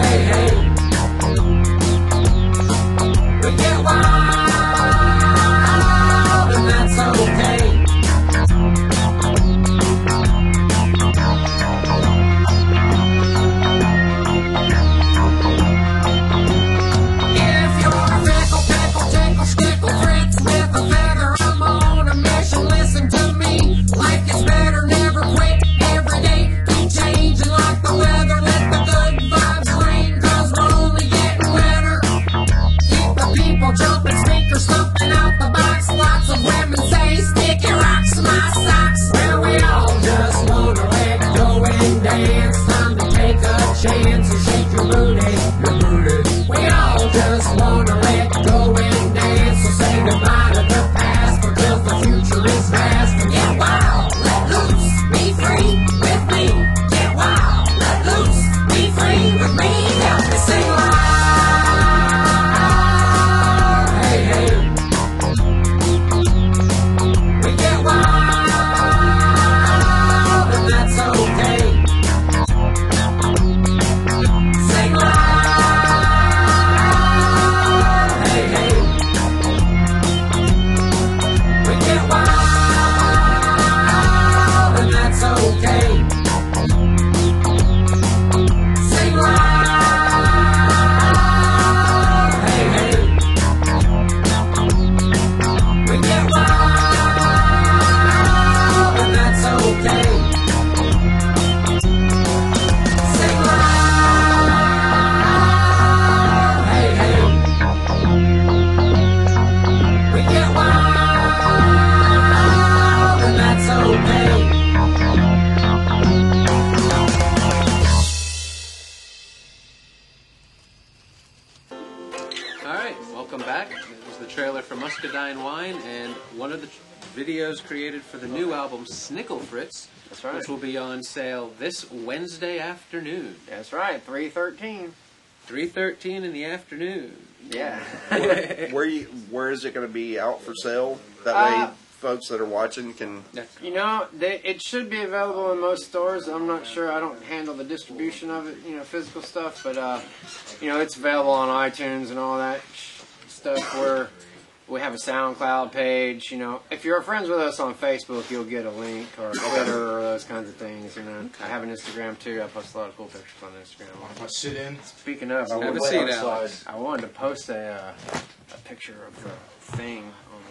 E: Hey, hey. We get wild and that's okay. Jumping, speakers thumping out the box. Lots of women say, stick your rocks to my socks. Well, we all just wanna let go and dance. Time to take a chance and shake your booty. We all just wanna let go and dance. So say goodbye to the past because the future is vast. And get wild, let loose, be free with me. Get wild, let loose, be free with me. Help me sing loud.
A: Videos created for the new album Snickle Fritz,
C: that's right,
A: which will be on sale this Wednesday afternoon.
C: That's right, 3/13.
A: 3/13 in the afternoon.
C: Yeah.
B: Where is it going to be out for sale? That way, folks that are watching can.
C: You know, it should be available in most stores. I'm not sure. I don't handle the distribution of it, physical stuff, but it's available on iTunes and all that stuff. We have a SoundCloud page. If you're friends with us on Facebook, you'll get a link, or Twitter, or those kinds of things. I have an Instagram too. I post a lot of cool pictures on Instagram.
F: I'll sit in.
C: Speaking of,
A: have a seat, Alex.
C: I wanted to post a picture of the thing on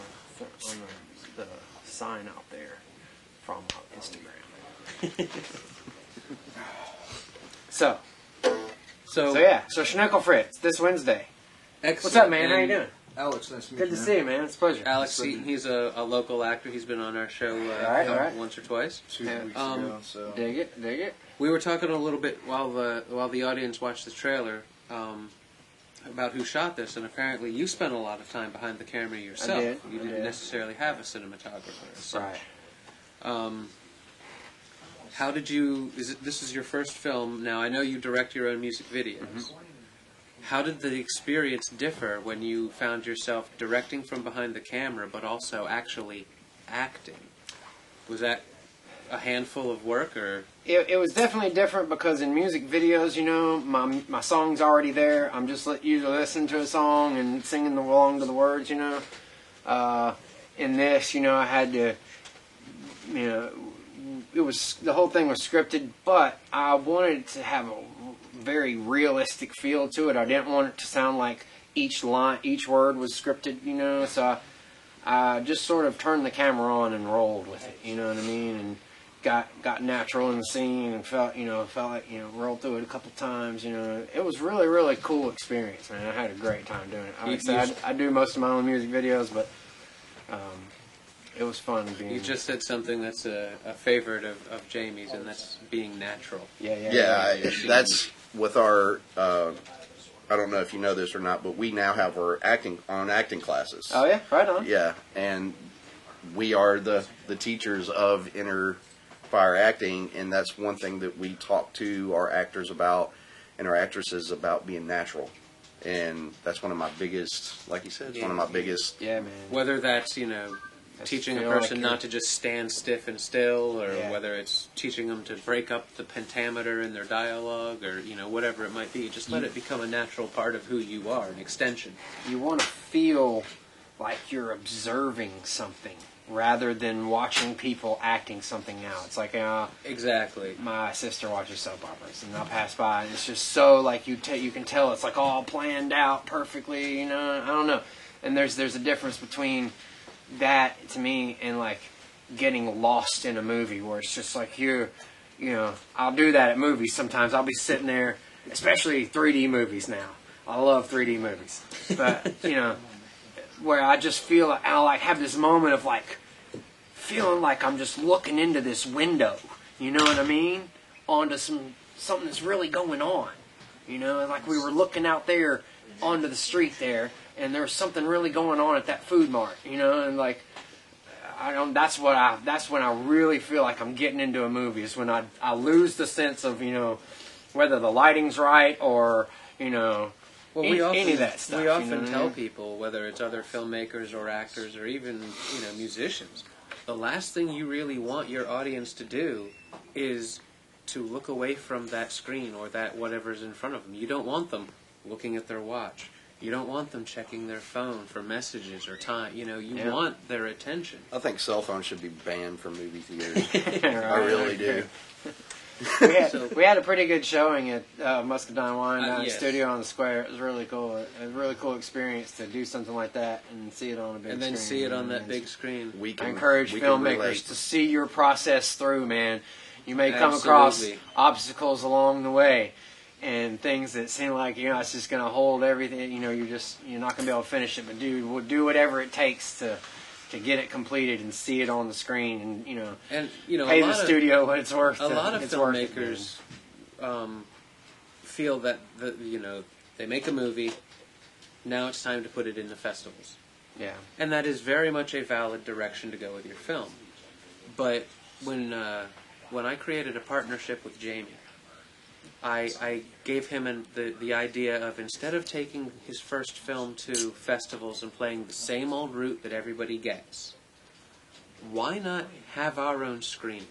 C: the sign out there from Instagram. So yeah. So Schnickel Fritz this Wednesday.
A: Excellent.
C: What's up, man? How you doing?
F: Alex, nice to meet
C: Good
F: you.
C: to see you, man. It's a pleasure.
A: Alex Seaton, he's a local actor. He's been on our show once or twice.
F: 2 weeks ago. So.
C: Dig it.
A: We were talking a little bit while the audience watched the trailer about who shot this, and apparently you spent a lot of time behind the camera yourself.
C: I did.
A: You didn't necessarily have a cinematographer. So,
C: right.
A: How did you? This is your first film now? I know you direct your own music videos. Mm-hmm. How did the experience differ when you found yourself directing from behind the camera, but also actually acting? Was that a handful of work, or?
C: It was definitely different because in music videos, my song's already there. I'm just usually listening to a song and singing along to the words, In this, I had to, the whole thing was scripted, but I wanted to have a very realistic feel to it. I didn't want it to sound like each word was scripted, so I just sort of turned the camera on and rolled with it, you know what I mean, and got natural in the scene and felt like, rolled through it a couple times, It was really, really cool experience, man. I had a great time doing it. I do most of my own music videos, but it was fun being...
A: You just said something that's a favorite of Jamie's, and that's being natural.
B: Yeah, that's with our... I don't know if you know this or not, but we now have our acting classes.
C: Oh, yeah? Right on.
B: Yeah, and we are the teachers of inner fire acting, and that's one thing that we talk to our actors about and our actresses about, being natural. And that's one of my biggest, like you said, it's one of my biggest.
C: Yeah, man.
A: Whether that's, teaching a person not to just stand stiff and still, or whether it's teaching them to break up the pentameter in their dialogue, or, whatever it might be. Just let it become a natural part of who you are, an extension.
C: You want to feel like you're observing something rather than watching people acting something out. It's like,
A: exactly.
C: My sister watches soap operas, and I'll pass by, and it's just so, like, you can tell it's, like, all planned out perfectly, I don't know. And there's a difference between that, to me, and, like, getting lost in a movie, where it's just like, I'll do that at movies sometimes. I'll be sitting there, especially 3D movies now. I love 3D movies. But, where I just feel like I'll, like, have this moment of, like, feeling like I'm just looking into this window, you know what I mean? Onto something that's really going on. Like we were looking out there onto the street there, and there was something really going on at that food mart, and like that's when I really feel like I'm getting into a movie, is when I lose the sense of, whether the lighting's right or, any of that stuff.
A: We often tell people, whether it's other filmmakers or actors or even, musicians, the last thing you really want your audience to do is to look away from that screen or that whatever's in front of them. You don't want them looking at their watch. You don't want them checking their phone for messages or time. You want their attention.
B: I think cell phones should be banned from movie theaters. I really do.
C: We had a pretty good showing at Muscadine Wine down at Studio on the Square. It was really cool. A really cool experience to do something like that and see it on a big screen.
A: And then see it on that big screen.
C: I encourage filmmakers to see your process through, man. You may come across obstacles along the way and things that seem like, it's just going to hold everything. You're not going to be able to finish it. But dude, do whatever it takes to get it completed and see it on the screen, and pay the studio what it's worth.
A: A lot of filmmakers feel that they make a movie, now it's time to put it into festivals.
C: Yeah,
A: and that is very much a valid direction to go with your film. But when I created a partnership with Jamie, I gave him the idea of, instead of taking his first film to festivals and playing the same old route that everybody gets, why not have our own screen?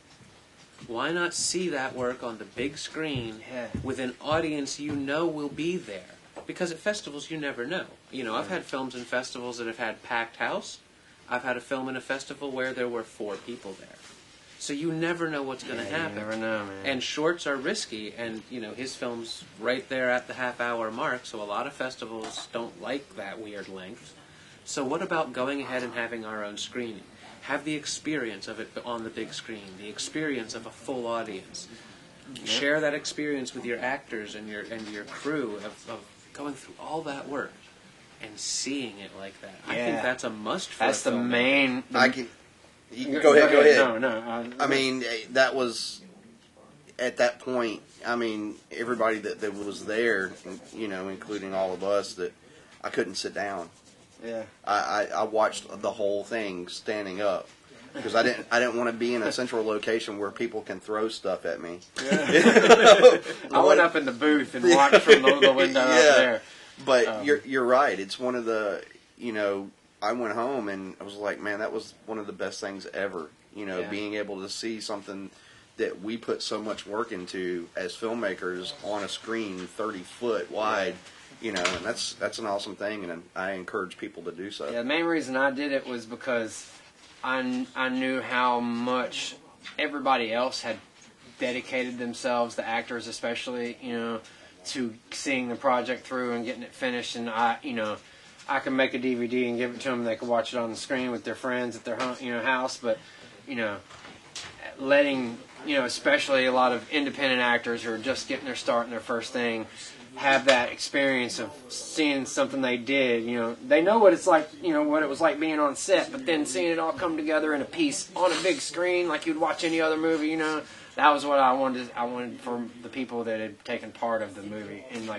A: Why not see that work on the big screen with an audience will be there? Because at festivals, you never know. I've had films in festivals that have had packed house. I've had a film in a festival where there were 4 people there. So you never know what's going to happen.
C: You never know, man.
A: And shorts are risky, and his film's right there at the half-hour mark, so a lot of festivals don't like that weird length. So what about going ahead and having our own screening? Have the experience of it on the big screen, the experience of a full audience. Share that experience with your actors and your crew of going through all that work and seeing it like that. I think that's a must for
C: That's
A: a
C: the
A: filmmaker.
C: main...
B: Go ahead.
C: No.
B: I mean, that was, at that point, everybody that was there, including all of us, that I couldn't sit down.
C: Yeah.
B: I watched the whole thing standing up because I didn't want to be in a central location where people can throw stuff at me.
C: Yeah. I went up in the booth and watched from the window up there.
B: But you're right. It's one of the, I went home and I was like, man, that was one of the best things ever. Being able to see something that we put so much work into as filmmakers on a screen 30 foot wide, and that's an awesome thing, and I encourage people to do so.
C: Yeah, the main reason I did it was because I knew how much everybody else had dedicated themselves, the actors especially, to seeing the project through and getting it finished, and I can make a DVD and give it to them. They can watch it on the screen with their friends at their house. But letting especially a lot of independent actors who are just getting their start in their first thing have that experience of seeing something they did. They know what it's like. What it was like being on set, but then seeing it all come together in a piece on a big screen like you'd watch any other movie. That was what I wanted. I wanted for the people that had taken part of the movie, and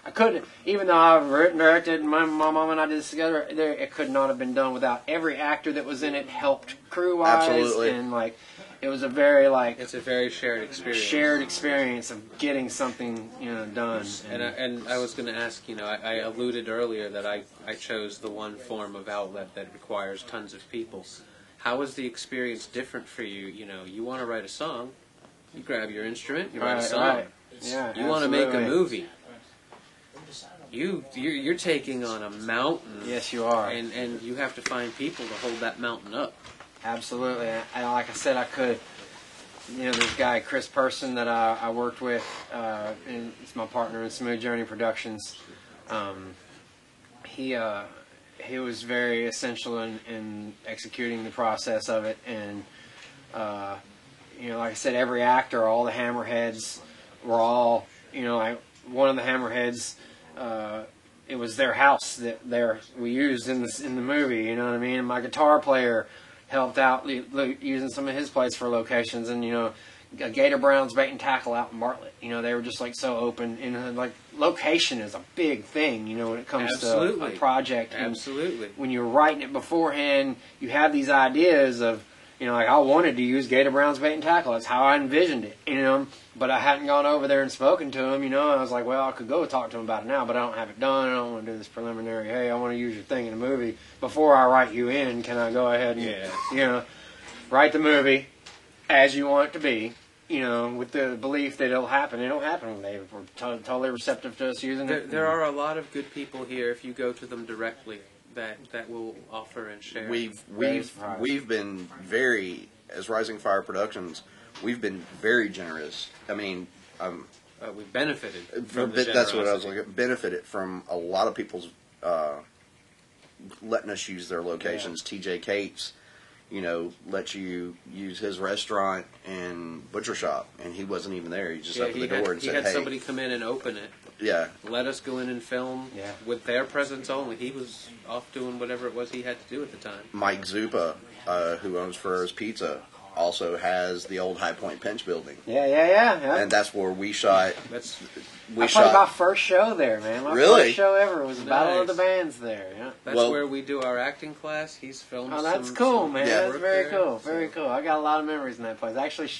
C: I couldn't, even though I've written, directed, and my mom and I did this together, it could not have been done without every actor that was in it helped crew-wise.
B: Absolutely.
C: And it was a very like
A: It's a very shared experience.
C: shared experience of getting something done.
A: And I was going to ask, I alluded earlier that I chose the one form of outlet that requires tons of people. How is the experience different for you? You want to write a song, you grab your instrument, you write a song.
C: Right. Yeah,
A: You want to make a
C: absolutely.
A: movie. You're taking on a mountain.
C: Yes, you are.
A: And you have to find people to hold that mountain up.
C: Absolutely. Like I said, I could. This guy Chris Person that I worked with, and he's my partner in Smooth Journey Productions. He was very essential in executing the process of it, and like I said, every actor, all the hammerheads were all, like one of the hammerheads. It was their house that we used in the movie. You know what I mean? And my guitar player helped out using some of his place for locations, and Gator Brown's Bait and Tackle out in Bartlett. They were just like so open, and like location is a big thing. When it comes
A: Absolutely.
C: to a project. And
A: Absolutely.
C: when you're writing it beforehand, you have these ideas of like I wanted to use Gator Brown's Bait and Tackle. That's how I envisioned it. But I hadn't gone over there and spoken to him. I was like, well, I could go talk to him about it now, but I don't have it done. I don't want to do this preliminary. Hey, I want to use your thing in a movie before I write you in. Can I go ahead and write the movie as you want it to be? With the belief that it'll happen. It'll happen. They were totally receptive to us using it.
A: There are a lot of good people here if you go to them directly that will offer and share.
B: We've been very, as Rising Fire Productions, we've been very generous. I mean,
A: we've benefited from the
B: that's what I was
A: generosity.
B: like. Benefited from a lot of people's letting us use their locations. TJ Cates, let you use his restaurant and butcher shop, and he wasn't even there. He just opened the door and
A: he
B: said,
A: had
B: "Hey,
A: somebody come in and open it.
B: yeah."
A: Let us go in and film
C: Yeah.
A: with their presence only. He was off doing whatever it was he had to do at the time.
B: Mike Zupa, who owns Ferrer's Pizza, also has the old High Point Pinch building,
C: Yeah.
B: and that's where we shot.
A: That's
B: We
C: I played my
B: shot.
C: first show there, man. My
B: Really?
C: first show ever was Battle of the
A: Nice.
C: Bands there. Yeah.
B: Well-
A: where we do our acting class. He's filmed.
C: Oh, that's
A: some-
C: cool,
A: some
C: man.
B: Yeah.
C: That's
A: work
C: very
A: there.
C: cool. Very cool. I got a lot of memories in that place. I actually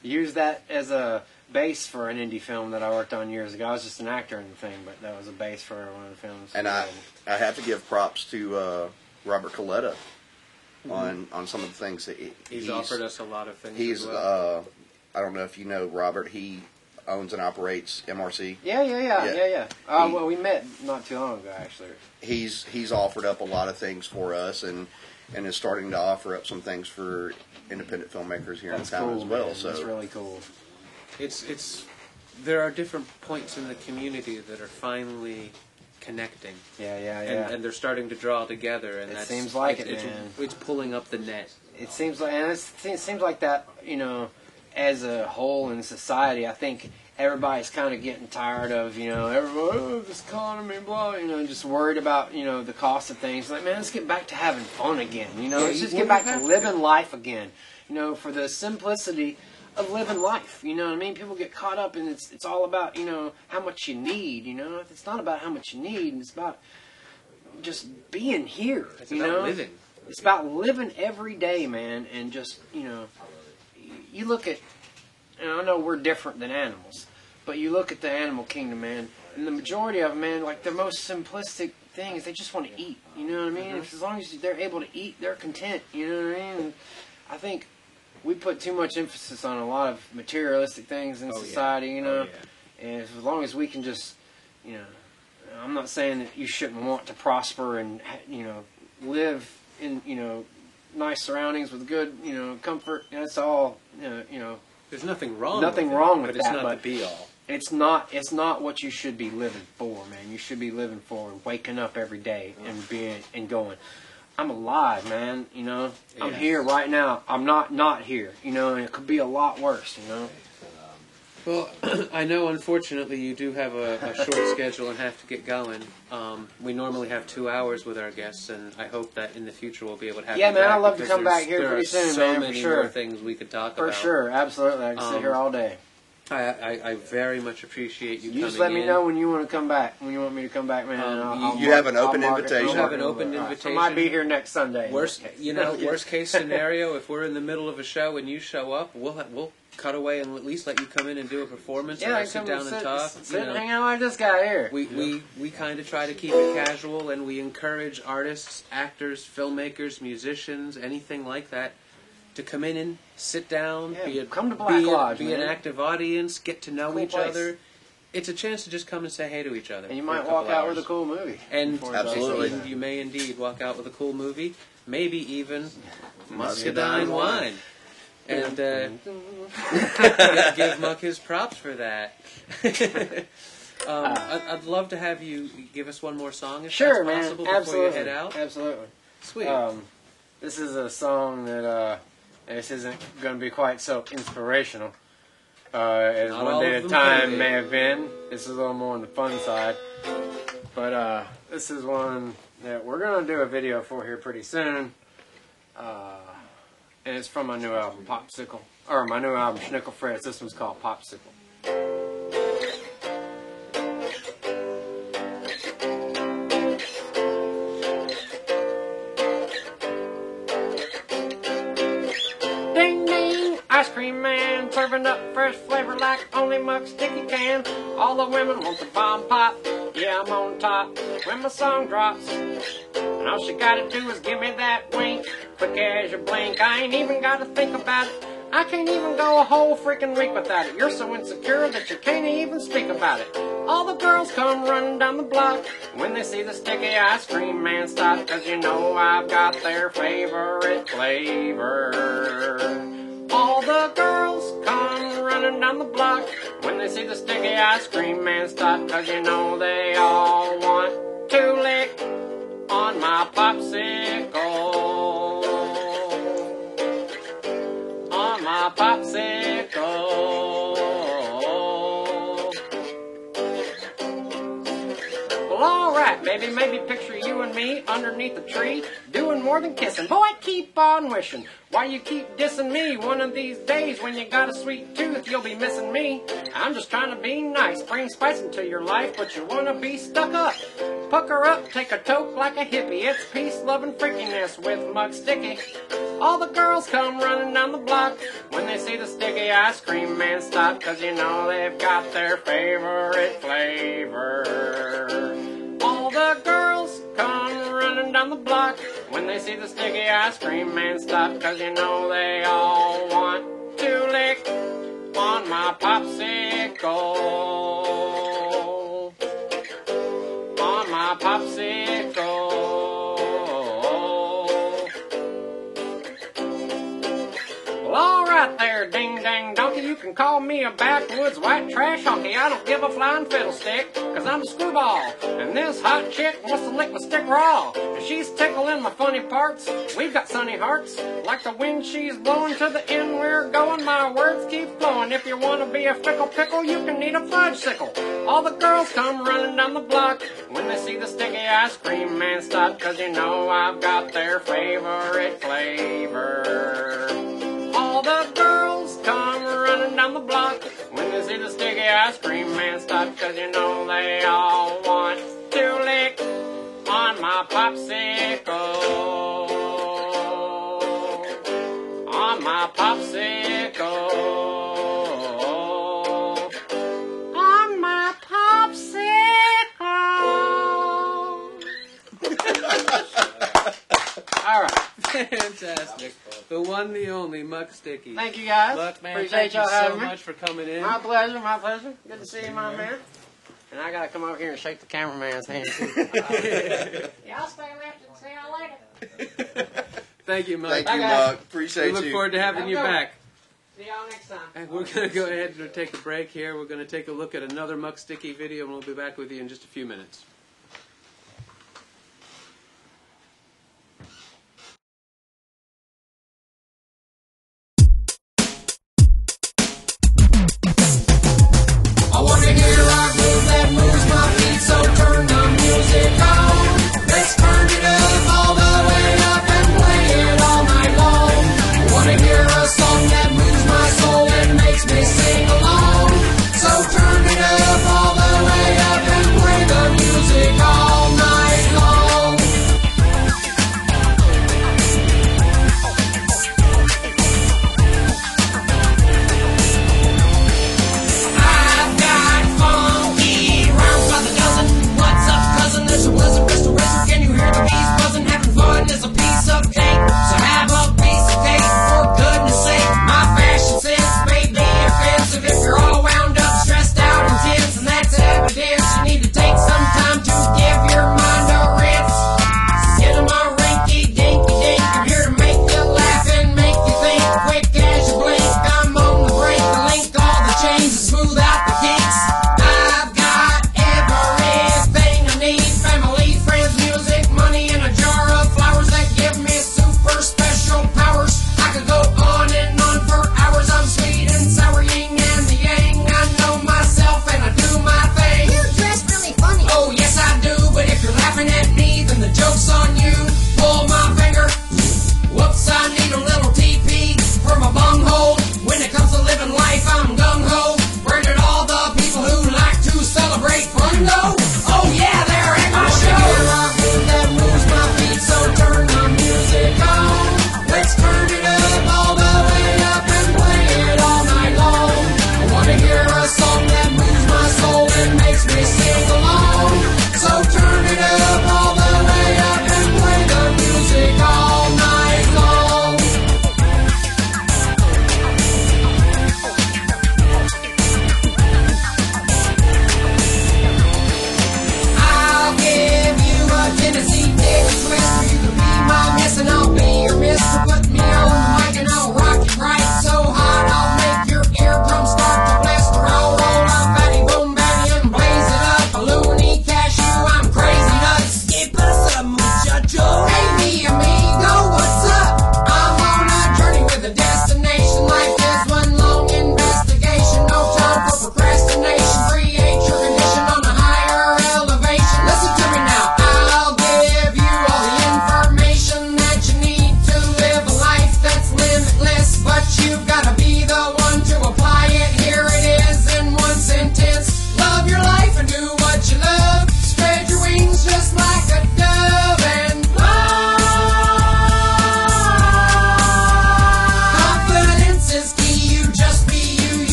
C: used that as a base for an indie film that I worked on years ago. I was just an actor in the thing, but that was a base for one of the films.
B: And I have to give props to Robert Coletta on some of the things that
A: He's offered us a lot of things.
B: He's
A: as well.
B: I don't know if you know Robert. He owns and operates MRC.
C: Yeah. Well, we met not too long ago, actually.
B: He's offered up a lot of things for us, and is starting to offer up some things for independent filmmakers here
C: That's
B: in town
C: cool,
B: as well.
C: man.
B: So
C: That's really cool.
A: It's there are different points in the community that are finally connecting.
C: Yeah.
A: And they're starting to draw together, and
C: It
A: that's,
C: seems like it,
A: it's,
C: man.
A: It's pulling up the net.
C: It seems like, and it seems like that, as a whole in society, I think everybody's kind of getting tired of, everybody, this economy, blah, just worried about, the cost of things. Like, man, let's get back to having fun again, let's just get back to living life again, for the simplicity of living life, you know what I mean? People get caught up in it's all about, how much you need, It's not about how much you need, it's about just being here,
A: It's about living.
C: It's about living every day, man, and just, you look at, and I know we're different than animals, but you look at the animal kingdom, man, and the majority of them, man, like the most simplistic thing is they just want to eat, you know what I mean? As long as they're able to eat, they're content, you know what I mean? And I think we put too much emphasis on a lot of materialistic things in society, and as long as we can just, I'm not saying that you shouldn't want to prosper and, live in, nice surroundings with good, comfort. That's all,
A: There's nothing wrong.
C: Nothing
A: with it,
C: wrong with
A: but it's
C: that,
A: not
C: but
A: the be all.
C: It's not what you should be living for, man. You should be living for waking up every day and being and going, I'm alive, man. I'm here right now. I'm not here. And it could be a lot worse.
A: Well, I know, unfortunately, you do have a short schedule and have to get going. We normally have 2 hours with our guests, and I hope that in the future we'll be able to have
C: Yeah,
A: you
C: man,
A: back
C: I'd love to
A: because
C: come back here
A: there
C: pretty
A: are
C: soon,
A: so
C: man, for
A: many
C: sure.
A: more things we could talk
C: For
A: about.
C: sure, absolutely. I can sit here all day.
A: I very much appreciate you coming
C: just let me
A: in.
C: know when you want to come back. When you want me to come back, man.
B: You have an open invitation.
A: You have an open invitation.
C: I might be here next Sunday.
A: Worst case scenario, if we're in the middle of a show and you show up, we'll cut away and at least let you come in and do a performance.
C: Yeah,
A: or sit down and talk.
C: Sit and hang out like this guy here.
A: We kind of try to keep it casual, and we encourage artists, actors, filmmakers, musicians, anything like that, to come in and sit down,
C: come to Black Lodge,
A: be an active audience, get to know each
C: place.
A: other. It's a chance to just come and say hey to each other.
C: And you might walk out with a cool movie.
A: And
B: absolutely,
A: you may indeed walk out with a cool movie, maybe even muscadine wine. And give Muck his props for that. I'd love to have you give us one more song if that's possible before you head out.
C: Absolutely.
A: Sweet.
C: This is a song that this isn't going to be quite so inspirational as One Day at a Time may have been. This is a little more on the fun side. But this is one that we're going to do a video for here pretty soon. And it's from my new album, Popsicle. Or my new album, Schnickel Frets. This one's called Popsicle. Ding ding, ice cream man, serving up fresh flavor like only Muck Sticky can. All the women want the bomb pop. Yeah, I'm on top when my song drops. And all she gotta do is give me that wink, quick as you blink. I ain't even gotta think about it. I can't even go a whole freaking week without it. You're so insecure that you can't even speak about it. All the girls come running down the block when they see the sticky ice cream man stop, 'cause you know I've got their favorite flavor. All the girls come running down the block when they see the sticky ice cream man stop, 'cause you know they all want to lick on my popsicle. On my popsicle. Well, alright, baby, maybe picture you and me underneath the tree, doing more than kissing. Boy, keep on wishing. Why you keep dissing me? One of these days when you got a sweet tooth, you'll be missing me. I'm just trying to be nice, bring spice into your life, but you wanna be stuck up. Pucker up, take a toke like a hippie. It's peace, love, and freakiness with Muck Sticky. All the girls come running down the block when they see the sticky ice cream man stop, 'cause you know they've got their favorite flavor. All the girls come running down the block when they see the sticky ice cream man stop, 'cause you know they all want to lick on my popsicle. On my popsicle. Well, alright there, ding dang donkey, you can call me a backwoods white trash honky. I don't give a flying fiddlestick, 'cause I'm a screwball. And this hot chick wants to lick my stick raw. And she's tickling my funny parts. We've got sunny hearts, like the wind she's blowing. To the end we're going, my words keep flowing. If you want to be a fickle pickle, you can need a fudgesicle. All the girls come running down the block when they see the sticky ice cream man stop, 'cause you know I've got their favorite flavor. All the girls come running down the block when they see the sticky ice cream man stop, 'cause you know they all want to lick on my popsicle. On my popsicle. On my popsicle. All right.
A: Fantastic. The one, the only, Muck Sticky.
C: Thank you, guys.
A: Look, man,
C: Appreciate
A: thank you
C: y'all
A: so
C: having me.
A: much for coming in.
C: My pleasure, my pleasure. Good to see you, my man. And I gotta come over here and shake the cameraman's hand too. Y'all stay left and see y'all later.
A: Thank you, Muck.
B: Thank you, Muck. Appreciate
A: We
B: you.
A: look forward to having you back.
C: See y'all next time.
A: And we're going to go ahead and take a break here. We're going to take a look at another Muck Sticky video, and we'll be back with you in just a few minutes.
E: I wanna hear a rock move that moves my feet, so turn the music on. Let's turn it up all the way up and play it all night long. I wanna hear a song that moves my soul and makes me sing along.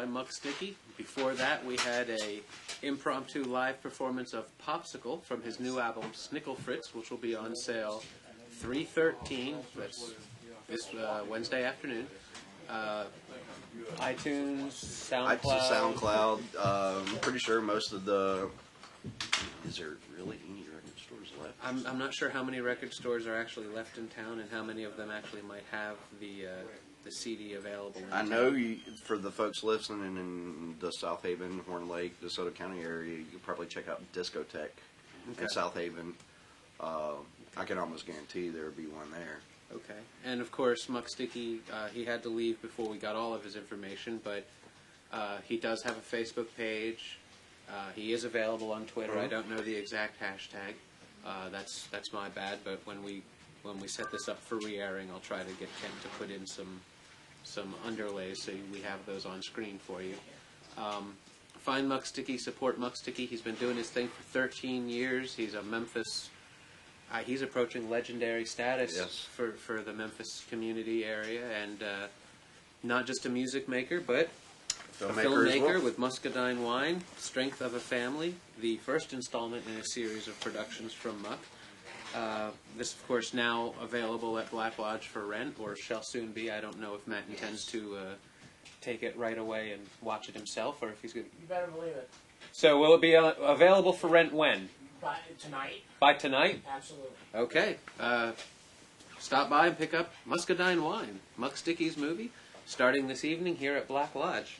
A: by Muck Sticky. Before that, we had a impromptu live performance of Popsicle from his new album Snickle Fritz, which will be on sale 3/13. That's this Wednesday afternoon. iTunes, SoundCloud.
B: I'm pretty sure most of the. Is there really any record stores left?
A: I'm not sure how many record stores are actually left in town and how many of them actually might have the CD available.
B: I know for the folks listening in the South Haven, Horn Lake, DeSoto County area, you could probably check out Discotheque in South Haven. I can almost guarantee there would be one there.
A: Okay. And of course, Muck Sticky, he had to leave before we got all of his information, but he does have a Facebook page. He is available on Twitter. I don't know the exact hashtag. That's my bad, but when we set this up for re-airing, I'll try to get Ken to put in some underlays so we have those on screen for you. Find Muck Sticky, support Muck Sticky. He's been doing his thing for 13 years. He's a Memphis. He's approaching legendary status for the Memphis community area, and not just a music maker, but a filmmaker with Muscadine Wine, Strength of a Family, the first installment in a series of productions from Muck. This, of course, now available at Black Lodge for rent, or shall soon be. I don't know if Matt intends to take it right away and watch it himself, or if he's going to...
G: You better believe it.
A: So will it be available for rent when?
G: By tonight.
A: By tonight?
G: Absolutely.
A: Okay. Stop by and pick up Muscadine Wine, Muck Sticky's movie, starting this evening here at Black Lodge.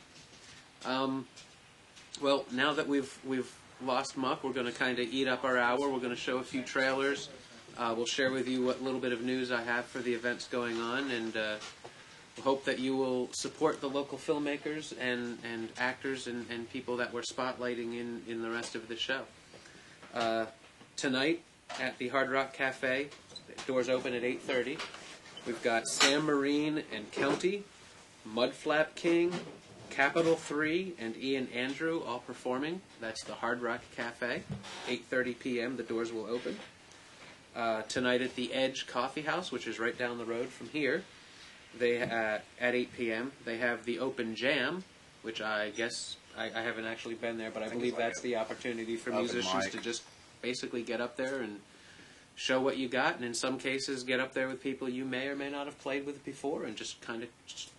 A: Well, now that we've lost Muck, we're going to kind of eat up our hour. We're going to show a few trailers. We'll share with you what little bit of news I have for the events going on, and we hope that you will support the local filmmakers and actors and people that we're spotlighting in the rest of the show. Tonight at the Hard Rock Cafe, doors open at 8:30. We've got Sam Marine and County, Mudflap King, Capital 3, and Ian Andrew all performing. That's the Hard Rock Cafe. 8:30 p.m. the doors will open. Tonight at the Edge Coffee House, which is right down the road from here, they at 8 p.m. they have the Open Jam, which I guess I haven't actually been there, but I believe that's the opportunity for musicians to just basically get up there and show what you got, and in some cases get up there with people you may or may not have played with before, and just kind of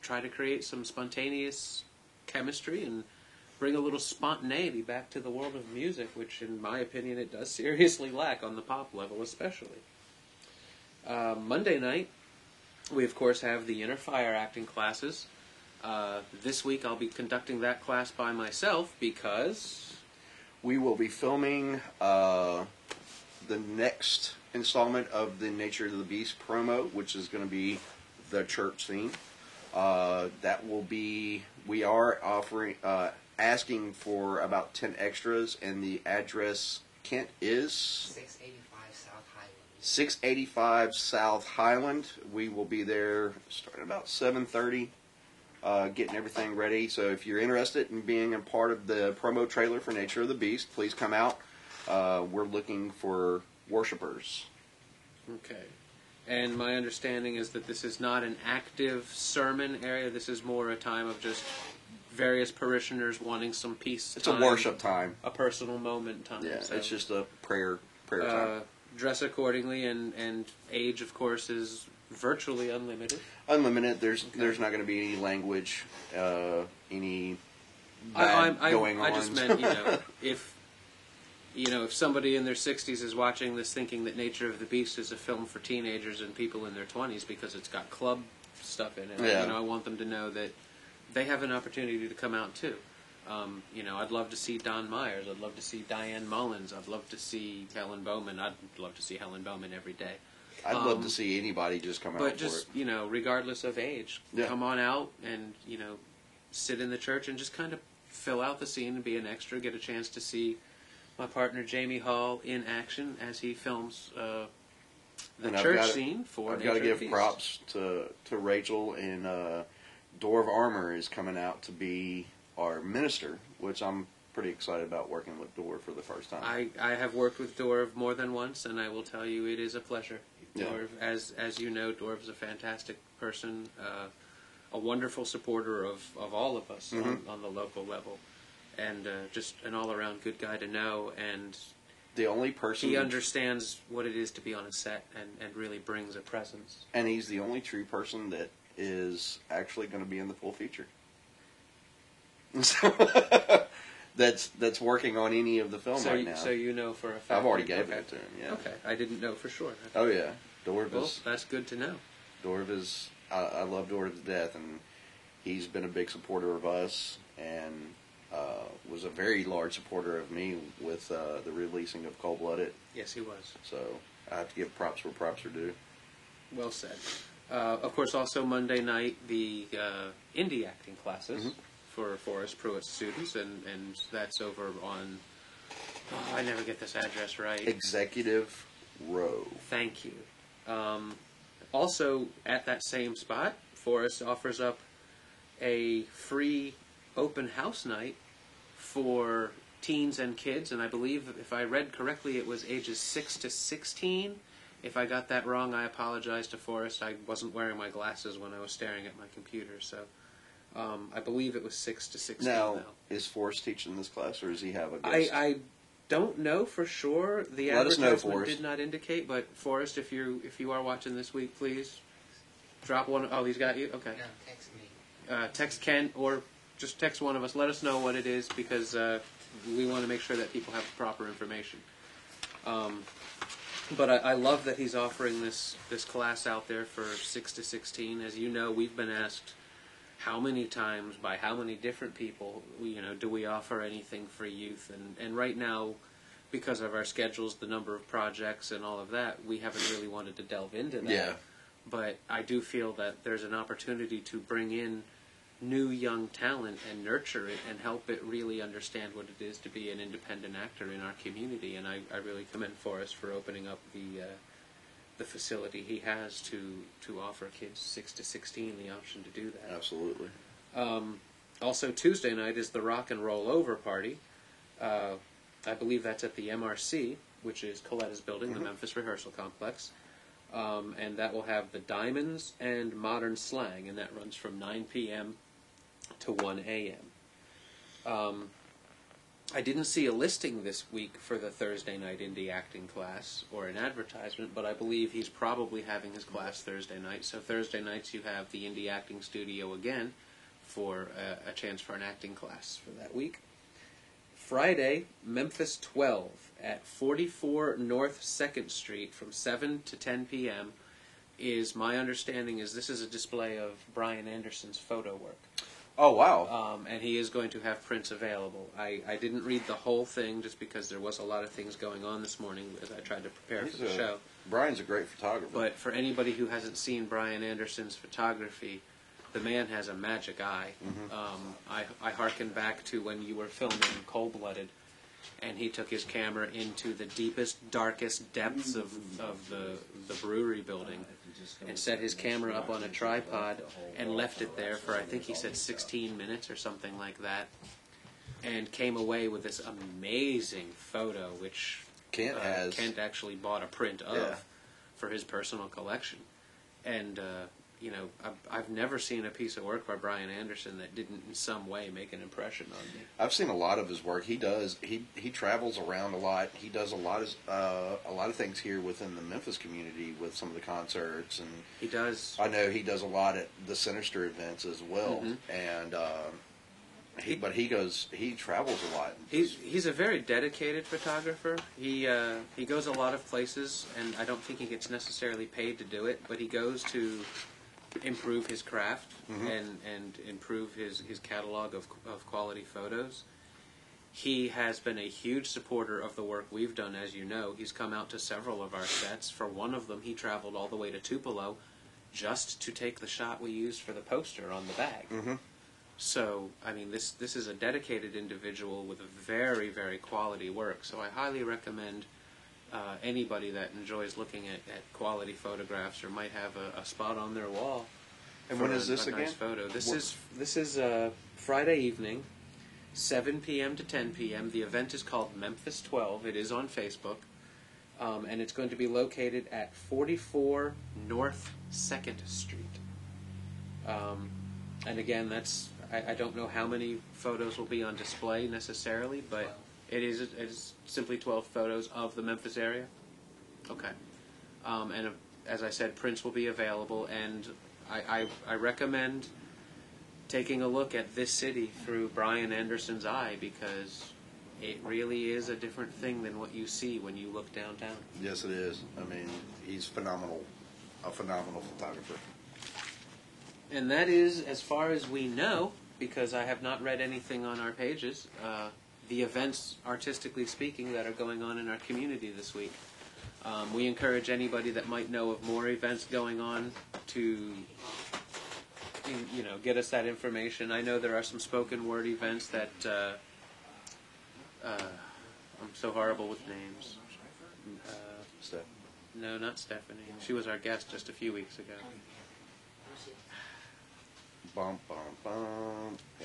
A: try to create some spontaneous chemistry and bring a little spontaneity back to the world of music, which in my opinion it does seriously lack on the pop level especially. Monday night, we of course have the Inner Fire acting classes. This week I'll be conducting that class by myself because
B: we will be filming the next installment of the Nature of the Beast promo, which is going to be the church theme. That will be, we are offering, asking for about 10 extras, and the address, Kent, is
G: 685 South Highland.
B: 685 South Highland. We will be there starting about 7:30, getting everything ready. So if you're interested in being a part of the promo trailer for Nature of the Beast, please come out. We're looking for worshipers.
A: Okay. And my understanding is that this is not an active sermon area. This is more a time of just various parishioners wanting some peace.
B: It's a worship time.
A: A personal moment time.
B: Yeah,
A: so,
B: it's just a prayer time.
A: Dress accordingly, and age, of course, is virtually unlimited.
B: Unlimited. There's not going to be any language, any bad going on.
A: I just meant, if somebody in their 60s is watching this thinking that Nature of the Beast is a film for teenagers and people in their 20s because it's got club stuff in it, I want them to know that they have an opportunity to come out too. I'd love to see Don Myers. I'd love to see Diane Mullins. I'd love to see Helen Bowman. I'd love to see Helen Bowman every day.
B: I'd love to see anybody just come out for it. But
A: just, regardless of age, come on out and, sit in the church and just kind of fill out the scene and be an extra, get a chance to see my partner Jamie Hall in action as he films the church scene for
B: I've got to give props to Rachel, and Door of Armor is coming out to be our minister, which I'm pretty excited about working with Door for the first time.
A: I have worked with Dorv more than once, and I will tell you it is a pleasure.
B: Yeah.
A: Dorv, as you know, Dorv's a fantastic person, a wonderful supporter of all of us on the local level, and just an all-around good guy to know. And
B: the only person
A: he understands what it is to be on a set and really brings a presence.
B: And he's the only true person that is actually going to be in the full feature. That's working on any of the film right now.
A: So you know for a fact.
B: I've already gave it to him. Yeah.
A: Okay, I didn't know for sure.
B: Oh yeah, Dorv
A: Well,
B: is.
A: that's good to know.
B: Dorv is. I love Dorv to death, and he's been a big supporter of us, and was a very large supporter of me with the releasing of Cold Blooded.
A: Yes, he was.
B: So I have to give props where props are due.
A: Well said. Of course, also Monday night, the indie acting classes for Forrest Pruitt students, and that's over on, I never get this address right.
B: Executive Row.
A: Thank you. Also, at that same spot, Forrest offers up a free open house night for teens and kids, and I believe, if I read correctly, it was ages 6 to 16. If I got that wrong, I apologize to Forrest. I wasn't wearing my glasses when I was staring at my computer, so I believe it was 6 to 16
B: Now, is Forrest teaching this class, or does he have a guest?
A: I don't know for sure. The
B: Let us know,
A: advertisement
B: Forrest.
A: did not indicate, but Forrest, if you are watching this week, please drop one. Oh, he's got you? Okay.
G: No, text me.
A: Text Ken, or just text one of us. Let us know what it is, because we want to make sure that people have the proper information. But I love that he's offering this class out there for 6 to 16. As you know, we've been asked how many times by how many different people, do we offer anything for youth? And right now, because of our schedules, the number of projects and all of that, we haven't really wanted to delve into that.
B: Yeah.
A: But I do feel that there's an opportunity to bring in new young talent and nurture it and help it really understand what it is to be an independent actor in our community. And I really commend Forrest for opening up the facility he has to offer kids 6 to 16 the option to do that.
B: Absolutely.
A: Also, Tuesday night is the Rock and Roll Over Party. I believe that's at the MRC, which is Coletta's building, the Memphis Rehearsal Complex. And that will have the Diamonds and Modern Slang, and that runs from 9 p.m. to 1 a.m. I didn't see a listing this week for the Thursday night indie acting class or an advertisement, but I believe he's probably having his class Thursday night. So Thursday nights you have the indie acting studio again for a chance for an acting class for that week. Friday, Memphis 12 at 44 North 2nd Street from 7 to 10 p.m. is, my understanding is, this is a display of Brian Anderson's photo work.
B: Oh, wow.
A: And he is going to have prints available. I didn't read the whole thing just because there was a lot of things going on this morning as I tried to prepare for the show.
B: Brian's a great photographer.
A: But for anybody who hasn't seen Brian Anderson's photography, the man has a magic eye. I hearken back to when you were filming Cold Blooded, and he took his camera into the deepest, darkest depths of the brewery building and set his camera up on a tripod and left it there for, I think he said 16 minutes or something like that, and came away with this amazing photo, which
B: Kent
A: actually bought a print of for his personal collection. And I've never seen a piece of work by Brian Anderson that didn't in some way make an impression on me.
B: I've seen a lot of his work. He travels around a lot. He does a lot of things here within the Memphis community with some of the concerts, and
A: He does.
B: I know he does a lot at the Sinister events as well. And he travels a lot.
A: He's a very dedicated photographer. He goes a lot of places, and I don't think he gets necessarily paid to do it, but he goes to improve his craft and improve his catalog of quality photos. He has been a huge supporter of the work we've done, as you know. He's come out to several of our sets. For one of them, he traveled all the way to Tupelo just to take the shot we used for the poster on the bag. So, I mean, this is a dedicated individual with very, very quality work. So I highly recommend anybody that enjoys looking at quality photographs or might have a spot on their wall.
B: And when is this
A: a
B: again?
A: nice photo. This is Friday evening, 7 p.m. to 10 p.m. The event is called Memphis 12. It is on Facebook. And it's going to be located at 44 North 2nd Street. And again, that's I don't know how many photos will be on display necessarily, but it's simply 12 photos of the Memphis area. Okay. And as I said, prints will be available, and I recommend taking a look at this city through Brian Anderson's eye, because it really is a different thing than what you see when you look downtown.
B: Yes, it is. I mean, he's phenomenal, a phenomenal photographer.
A: And that is, as far as we know, because I have not read anything on our pages, the events, artistically speaking, that are going on in our community this week. We encourage anybody that might know of more events going on to, get us that information. I know there are some spoken word events that, I'm so horrible with names.
B: Steph.
A: No, not Stephanie. She was our guest just a few weeks ago.
B: Bum, bum, bum,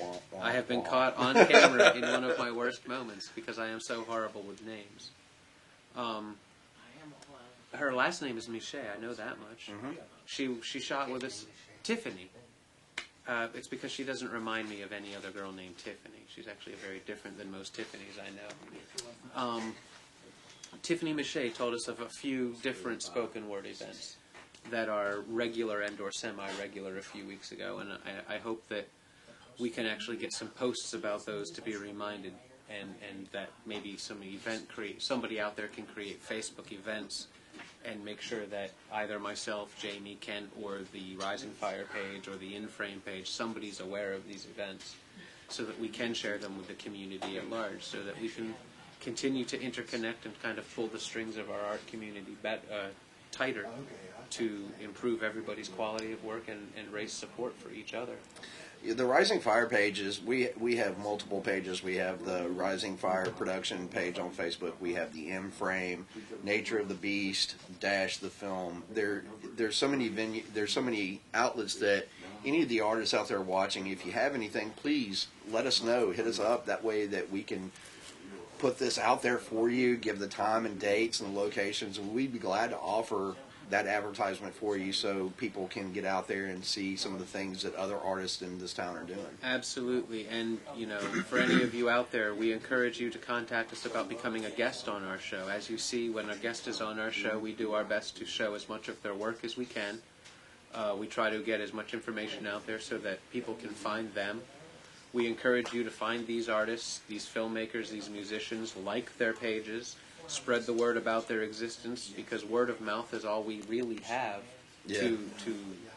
B: wah, wah,
A: I have been
B: wah.
A: caught on camera in one of my worst moments because I am so horrible with names. Her last name is Miche, I know that much.
B: Mm-hmm.
A: She shot with us, Tiffany. It's because she doesn't remind me of any other girl named Tiffany. She's actually very different than most Tiffany's I know. Tiffany Miche told us of a few different spoken word events that are regular and or semi-regular a few weeks ago, and I hope that we can actually get some posts about those to be reminded, and that maybe somebody out there can create Facebook events and make sure that either myself, Jamie, Kent, or the Rising Fire page or the InFrame page, somebody's aware of these events so that we can share them with the community at large, so that we can continue to interconnect and kind of pull the strings of our art community tighter to improve everybody's quality of work and raise support for each other.
B: The Rising Fire pages, we have multiple pages. We have the Rising Fire production page on Facebook. We have the InFrame, Nature of the Beast, Dash the Film. There's so many outlets that any of the artists out there watching, if you have anything, please let us know. Hit us up. That way that we can put this out there for you, give the time and dates and the locations, and we'd be glad to offer that advertisement for you so people can get out there and see some of the things that other artists in this town are doing.
A: Absolutely. And, for any of you out there, we encourage you to contact us about becoming a guest on our show. As you see, when a guest is on our show, we do our best to show as much of their work as we can. We try to get as much information out there so that people can find them. We encourage you to find these artists, these filmmakers, these musicians, like their pages, spread the word about their existence, because word of mouth is all we really have to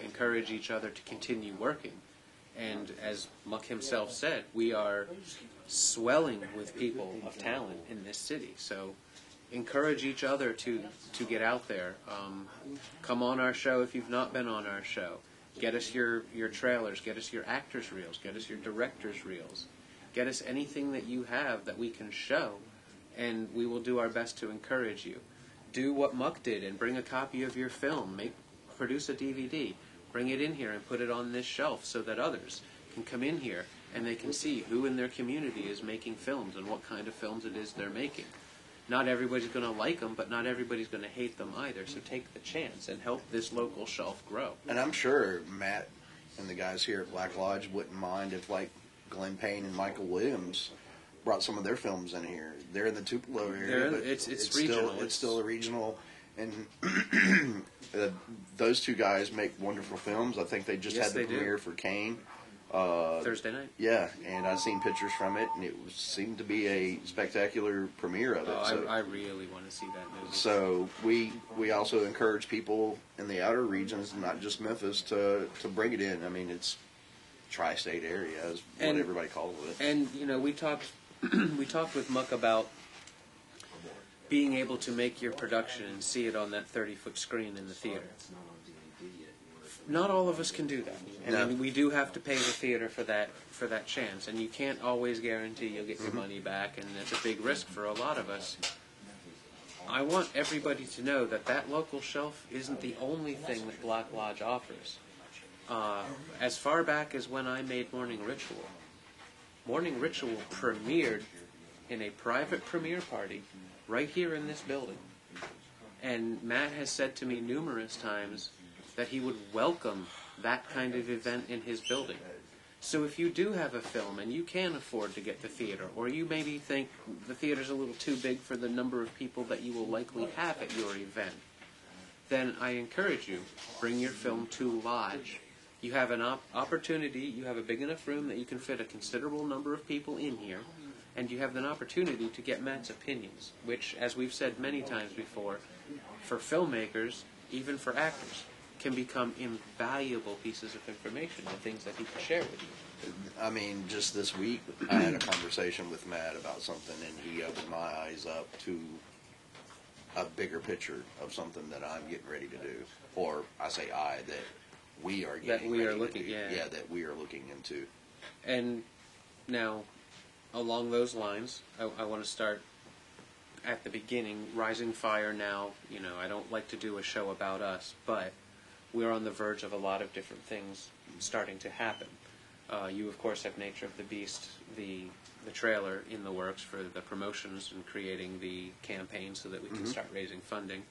A: encourage each other to continue working. And as Muck himself said, we are swelling with people of talent in this city. So encourage each other to get out there. Come on our show if you've not been on our show. Get us your trailers, get us your actors' reels, get us your directors' reels. Get us anything that you have that we can show, and we will do our best to encourage you. Do what Muck did and bring a copy of your film. Produce a DVD. Bring it in here and put it on this shelf so that others can come in here and they can see who in their community is making films and what kind of films it is they're making. Not everybody's going to like them, but not everybody's going to hate them either. So take the chance and help this local shelf grow.
B: And I'm sure Matt and the guys here at Black Lodge wouldn't mind if, like, Glenn Payne and Michael Williams brought some of their films in here. They're in the Tupelo area, but
A: it's regional.
B: It's still a regional, and those two guys make wonderful films. I think they just had the premiere for Kane
A: Thursday night.
B: Yeah, and I've seen pictures from it, and it seemed to be a spectacular premiere of it.
A: So I really want to see that movie.
B: So we also encourage people in the outer regions, not just Memphis, to bring it in. I mean, it's tri-state area is what everybody calls it.
A: And we talked with Muck about being able to make your production and see it on that 30-foot screen in the theater. Not all of us can do that. I mean, we do have to pay the theater for that chance, and you can't always guarantee you'll get your money back, and it's a big risk for a lot of us. I want everybody to know that local shelf isn't the only thing that Black Lodge offers. As far back as when I made Morning Ritual premiered in a private premiere party right here in this building. And Matt has said to me numerous times that he would welcome that kind of event in his building. So if you do have a film and you can afford to get the theater, or you maybe think the theater's a little too big for the number of people that you will likely have at your event, then I encourage you, bring your film to Lodge. You have an opportunity, you have a big enough room that you can fit a considerable number of people in here, and you have an opportunity to get Matt's opinions, which, as we've said many times before, for filmmakers, even for actors, can become invaluable pieces of information and things that he can share with you.
B: I mean, just this week, I had a conversation with Matt about something, and he opened my eyes up to a bigger picture of something that I'm getting ready to do. Or I say that we are getting ready to do. Yeah, that we are looking into.
A: And now, along those lines, I want to start at the beginning. Rising Fire now, I don't like to do a show about us, but we're on the verge of a lot of different things starting to happen. You, of course, have Nature of the Beast, the trailer in the works for the promotions and creating the campaign so that we can start raising funding.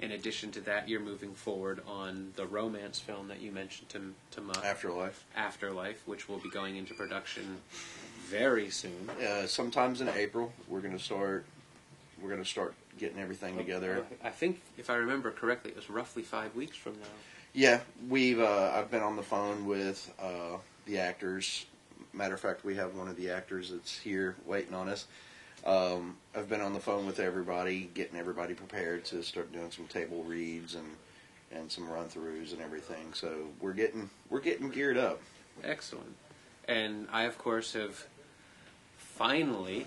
A: In addition to that, you're moving forward on the romance film that you mentioned to Muck. Afterlife, which will be going into production very soon.
B: Sometimes in April, we're going to start getting everything together.
A: I think, if I remember correctly, it was roughly 5 weeks from now.
B: Yeah, I've been on the phone with the actors. Matter of fact, we have one of the actors that's here waiting on us. I've been on the phone with everybody, getting everybody prepared to start doing some table reads and some run-throughs and everything. So we're getting geared up.
A: Excellent. And I, of course, have finally,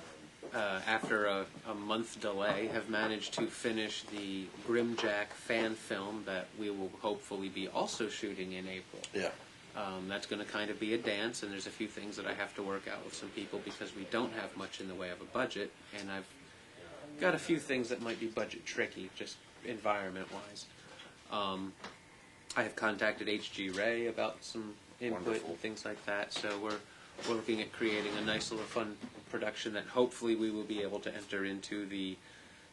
A: after a month delay, have managed to finish the Grimjack fan film that we will hopefully be also shooting in April.
B: Yeah.
A: That's going to kind of be a dance, and there's a few things that I have to work out with some people because we don't have much in the way of a budget, and I've got a few things that might be budget tricky, just environment-wise. I have contacted H.G. Ray about some input and things like that, so we're looking at creating a nice little fun production that hopefully we will be able to enter into the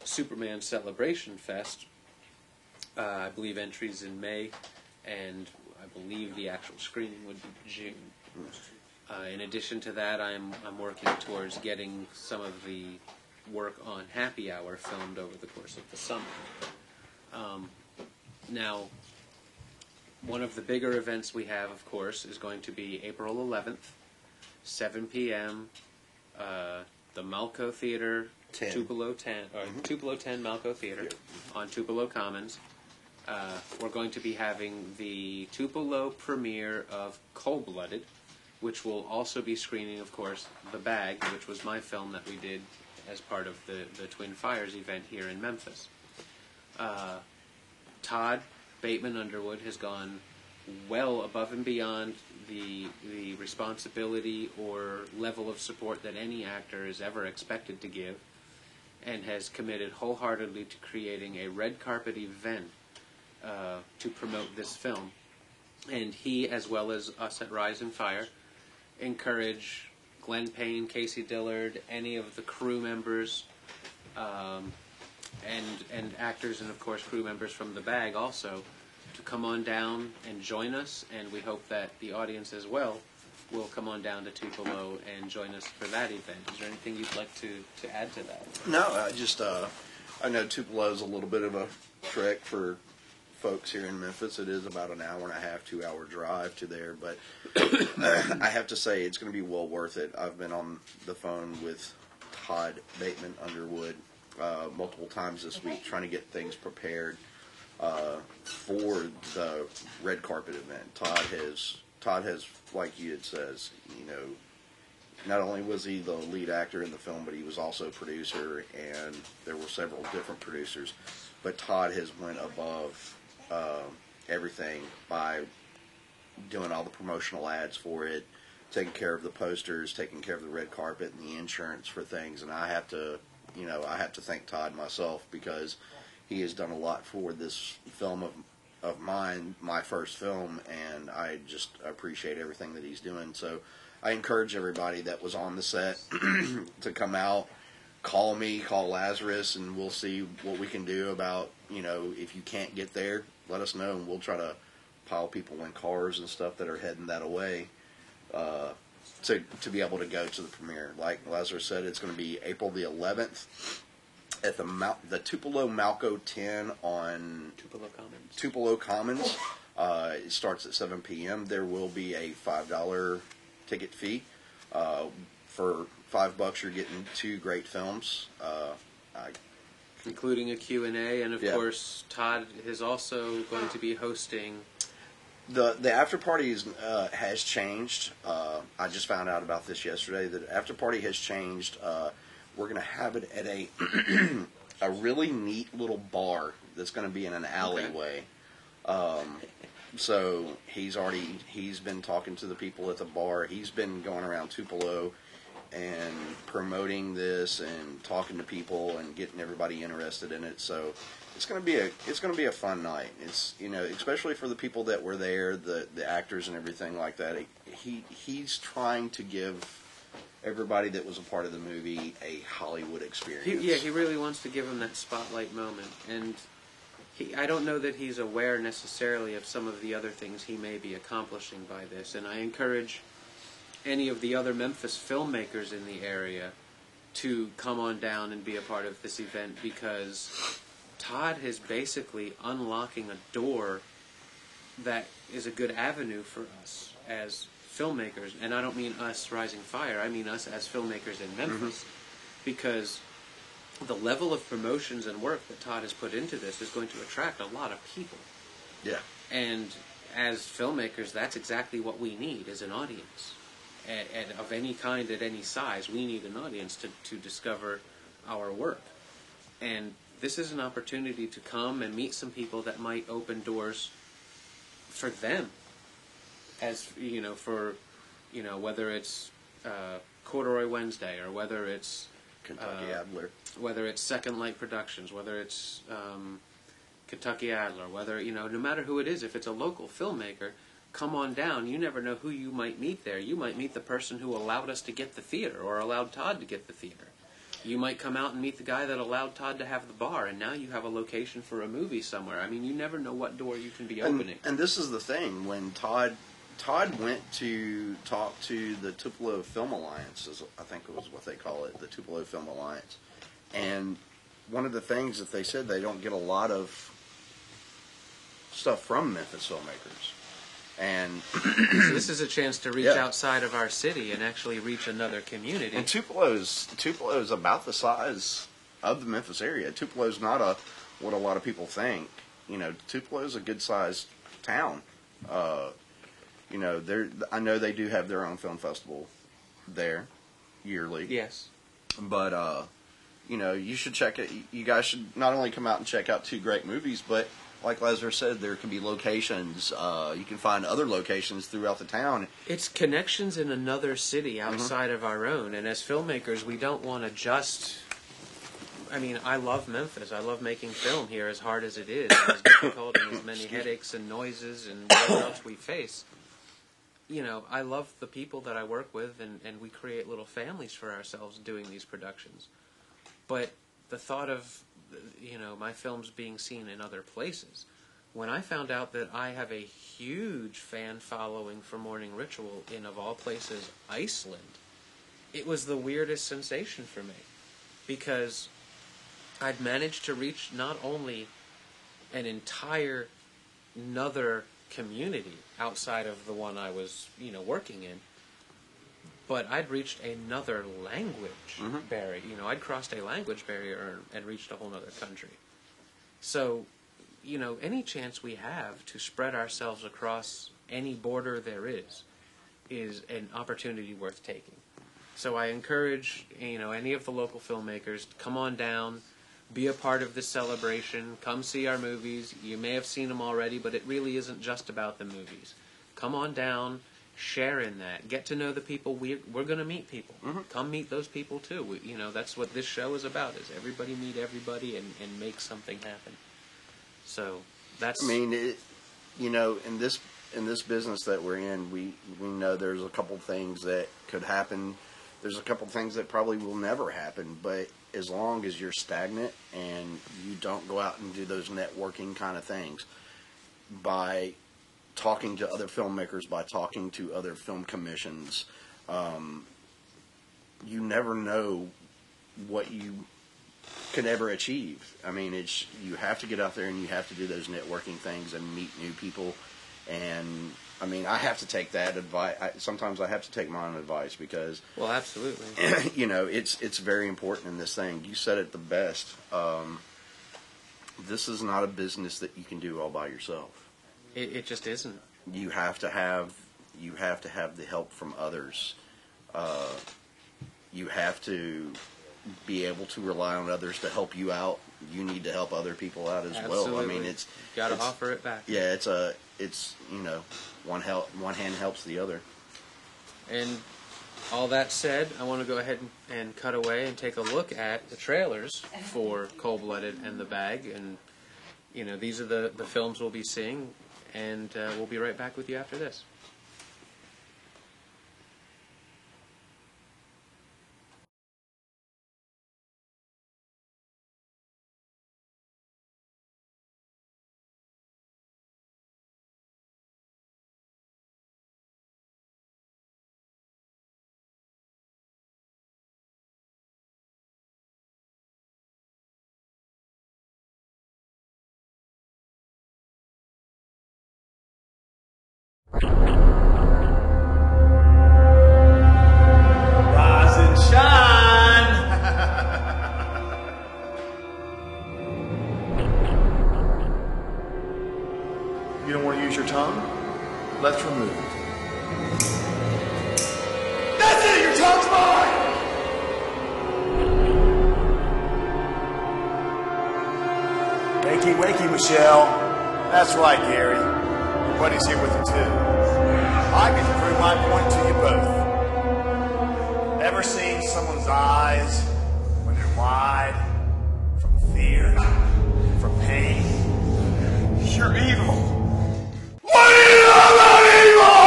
A: Superman Celebration Fest. I believe entries in May, and I believe the actual screening would be June. In addition to that, I'm working towards getting some of the work on Happy Hour filmed over the course of the summer. Now, one of the bigger events we have, of course, is going to be April 11th, 7 p.m., the Malco Theater,
B: 10.
A: Tupelo 10, Tupelo 10 Malco Theater on Tupelo Commons. We're going to be having the Tupelo premiere of Cold-Blooded, which will also be screening, of course, The Bag, which was my film that we did as part of the Twin Fires event here in Memphis. Todd Bateman Underwood has gone well above and beyond the responsibility or level of support that any actor is ever expected to give, and has committed wholeheartedly to creating a red carpet event to promote this film. And he, as well as us at Rise and Fire, encourage Glenn Payne, Casey Dillard, any of the crew members, and actors, and of course crew members from The Bag also, to come on down and join us, and we hope that the audience as well will come on down to Tupelo and join us for that event. Is there anything you'd like to add to that?
B: No, I know Tupelo's a little bit of a trek for folks here in Memphis. It is about an hour and a half, 2-hour drive to there, but I have to say it's going to be well worth it. I've been on the phone with Todd Bateman Underwood multiple times this week trying to get things prepared for the red carpet event. Todd has, like you had says, not only was he the lead actor in the film, but he was also producer, and there were several different producers. But Todd has went above everything by doing all the promotional ads for it, taking care of the posters, taking care of the red carpet and the insurance for things. And I have to thank Todd myself, because he has done a lot for this film of mine, my first film, and I just appreciate everything that he's doing. So I encourage everybody that was on the set to come out, call me, call Lazarus, and we'll see what we can do about, if you can't get there, let us know, and we'll try to pile people in cars and stuff that are heading that way. to be able to go to the premiere. Like Lazarus said, it's going to be April the 11th at the Tupelo Malco 10 on Tupelo Commons. It starts at 7 p.m. There will be a $5 ticket fee. For $5, you're getting 2 great films.
A: Including a Q&A, and of course, Todd is also going to be hosting.
B: The after party has changed. I just found out about this yesterday. The after party has changed. We're going to have it at a really neat little bar that's going to be in an alleyway. So he's been talking to the people at the bar. He's been going around Tupelo and promoting this and talking to people and getting everybody interested in it. So it's going to be a fun night. It's, especially for the people that were there, the actors and everything like that. He's trying to give everybody that was a part of the movie a Hollywood experience.
A: He really wants to give them that spotlight moment, and I don't know that he's aware necessarily of some of the other things he may be accomplishing by this, and I encourage any of the other Memphis filmmakers in the area to come on down and be a part of this event, because Todd is basically unlocking a door that is a good avenue for us as filmmakers, and I don't mean us Rising Fire, I mean us as filmmakers in Memphis, because the level of promotions and work that Todd has put into this is going to attract a lot of people.
B: Yeah.
A: And as filmmakers, that's exactly what we need, is an audience. And of any kind, at any size, we need an audience to discover our work. And this is an opportunity to come and meet some people that might open doors for them. As, whether it's Corduroy Wednesday, or whether it's
B: Kentucky Adler,
A: whether it's Second Light Productions, whether it's Kentucky Adler, whether, no matter who it is, if it's a local filmmaker, come on down. You never know who you might meet there. You might meet the person who allowed us to get the theater, or allowed Todd to get the theater. You might come out and meet the guy that allowed Todd to have the bar, and now you have a location for a movie somewhere. I mean, you never know what door you can be opening.
B: And this is the thing, when Todd went to talk to the Tupelo Film Alliance, I think it was what they call it, the Tupelo Film Alliance. And one of the things that they said, they don't get a lot of stuff from Memphis filmmakers. And
A: so this is a chance to reach outside of our city and actually reach another community.
B: And Tupelo's about the size of the Memphis area. Tupelo's not what a lot of people think. Tupelo's a good-sized town. I know they do have their own film festival there yearly.
A: Yes.
B: But you should check it. You guys should not only come out and check out 2 great movies, but like Lazarus said, there can be locations. You can find other locations throughout the town.
A: It's connections in another city outside of our own. And as filmmakers, we don't want to just... I mean, I love Memphis. I love making film here, as hard as it is, and as difficult, and as many headaches and noises and whatever else we face. I love the people that I work with, and we create little families for ourselves doing these productions. But the thought of my films being seen in other places. When I found out that I have a huge fan following for Morning Ritual in, of all places, Iceland, it was the weirdest sensation for me. Because I'd managed to reach not only an entire another community outside of the one I was, working in, but I'd reached another language barrier. I'd crossed a language barrier and reached a whole other country. So, any chance we have to spread ourselves across any border there is an opportunity worth taking. So I encourage, any of the local filmmakers to come on down, be a part of this celebration, come see our movies. You may have seen them already, but it really isn't just about the movies. Come on down, share in that, get to know the people. We're going to meet people. Come meet those people too. That's what this show is about, is everybody meet everybody and make something happen. So that's...
B: in this business that we're in, we know there's a couple things that could happen. There's a couple things that probably will never happen, but as long as you're stagnant and you don't go out and do those networking kind of things, by talking to other filmmakers, by talking to other film commissions, you never know what you could ever achieve. I mean, you have to get out there and you have to do those networking things and meet new people. And I mean, I have to take that advice. Sometimes I have to take my own advice because,
A: well, absolutely,
B: you know, it's very important in this thing. You said it the best. This is not a business that you can do all by yourself.
A: It just isn't.
B: You have to have the help from others. You have to be able to rely on others to help you out. You need to help other people out as
A: Absolutely.
B: well. I mean,
A: got to offer it back.
B: Yeah, it's you know, one hand helps the other.
A: And all that said, I want to go ahead and cut away and take a look at the trailers for Cold Blooded and The Bag, and you know, these are the films we'll be seeing, and we'll be right back with you after this.
F: Rise and shine. You don't want to use your tongue? Let's remove it. That's it! Your tongue's mine! Wakey, wakey, Michelle. That's right, Gary. Your buddy's here with you, too. I can prove my point to you both. Ever seen someone's eyes when they're wide from fear, from pain? You're evil. What do you know about evil?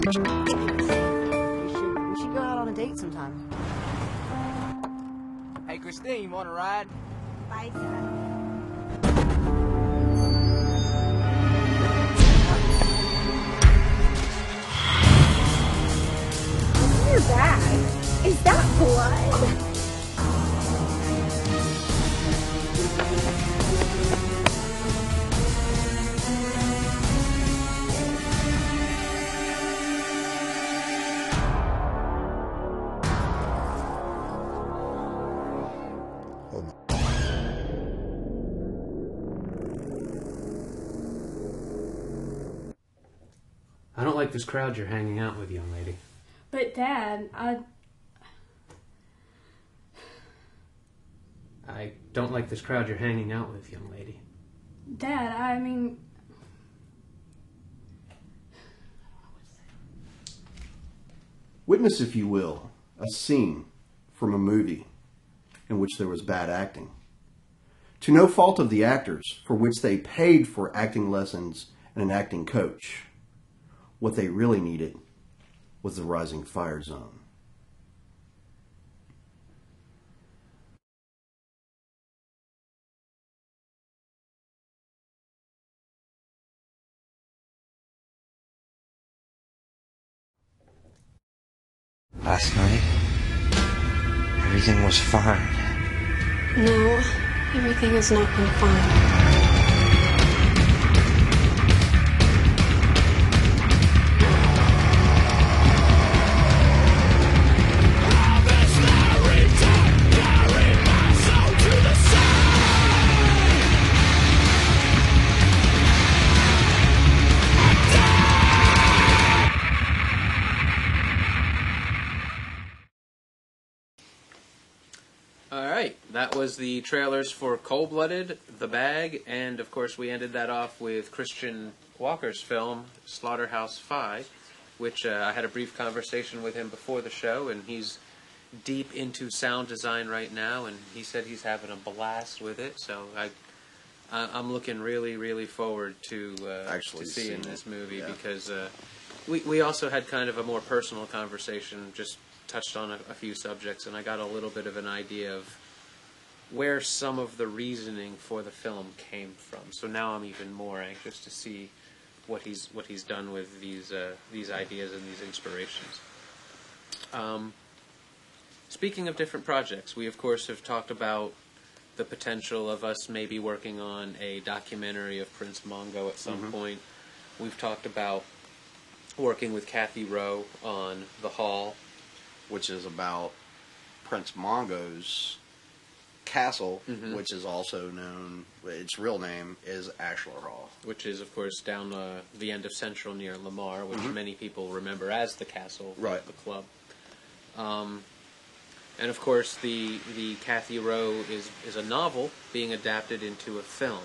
H: We should go out on a date sometime.
C: Hey, Christine, you want to ride?
H: Bye, Dad.
I: What's in your bag? Is that blood?
A: I don't like this crowd you're hanging out with, young lady.
I: But Dad,
A: I don't like this crowd you're hanging out with, young lady.
I: Dad, I mean...
B: Witness, if you will, a scene from a movie in which there was bad acting. To no fault of the actors, for which they paid for acting lessons and an acting coach. What they really needed was the rising fire zone.
J: Last night, everything was fine.
I: No, everything has not been fine.
A: was the trailers for Cold Blooded, The Bag, and of course we ended that off with Christian Walker's film, Slaughterhouse-Five, which I had a brief conversation with him before the show, and he's deep into sound design right now, and he said he's having a blast with it, so I'm looking really, really forward to seeing this movie, because we also had kind of a more personal conversation, just touched on a few subjects, and I got a little bit of an idea of where some of the reasoning for the film came from. So now I'm even more anxious to see what he's done with these ideas and these inspirations. Speaking of different projects, we of course have talked about the potential of us maybe working on a documentary of Prince Mongo at some point. We've talked about working with Kathy Rowe on The Hall,
B: which is about Prince Mongo's castle, which is also known, its real name is Ashlar Hall.
A: Which is, of course, down the end of Central near Lamar, which many people remember as the castle,
B: right?
A: The club. And, of course, the Kathy Rowe is a novel being adapted into a film.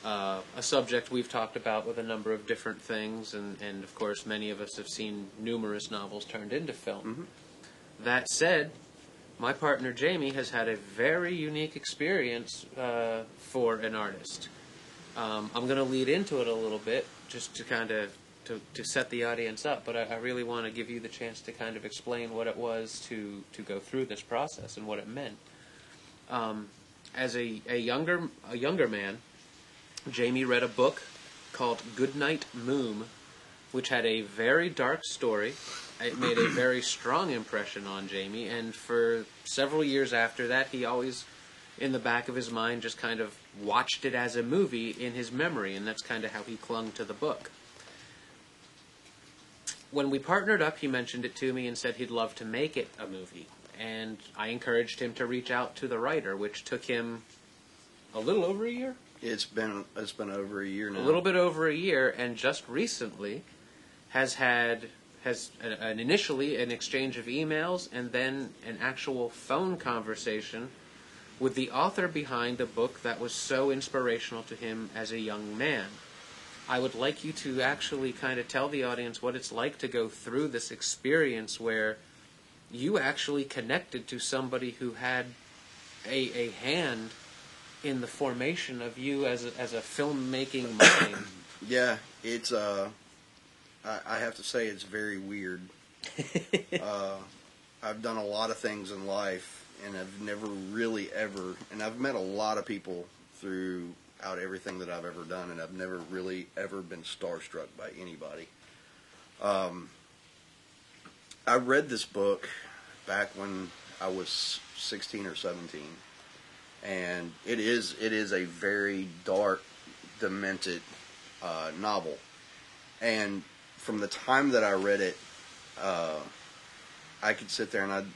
A: A subject we've talked about with a number of different things, and of course, many of us have seen numerous novels turned into film. That said, my partner Jamie has had a very unique experience for an artist. I'm going to lead into it a little bit, just to kind of to set the audience up, but I really want to give you the chance to kind of explain what it was to go through this process and what it meant. As a younger man, Jamie read a book called Goodnight Moom, which had a very dark story. It made a very strong impression on Jamie, and for several years after that, he always, in the back of his mind, just kind of watched it as a movie in his memory, and that's kind of how he clung to the book. When we partnered up, he mentioned it to me and said he'd love to make it a movie, and I encouraged him to reach out to the writer, which took him a little over a year?
B: It's been over a year now.
A: A little bit over a year, and just recently has initially an exchange of emails and then an actual phone conversation with the author behind a book that was so inspirational to him as a young man. I would like you to actually kind of tell the audience what it's like to go through this experience where you actually connected to somebody who had a hand in the formation of you as a filmmaking mind.
B: Yeah, it's I have to say it's very weird. I've done a lot of things in life, and I've never really ever, and I've met a lot of people throughout everything that I've ever done, and I've never really ever been starstruck by anybody. I read this book back when I was 16 or 17. And it is a very dark, demented novel. And from the time that I read it, I could sit there and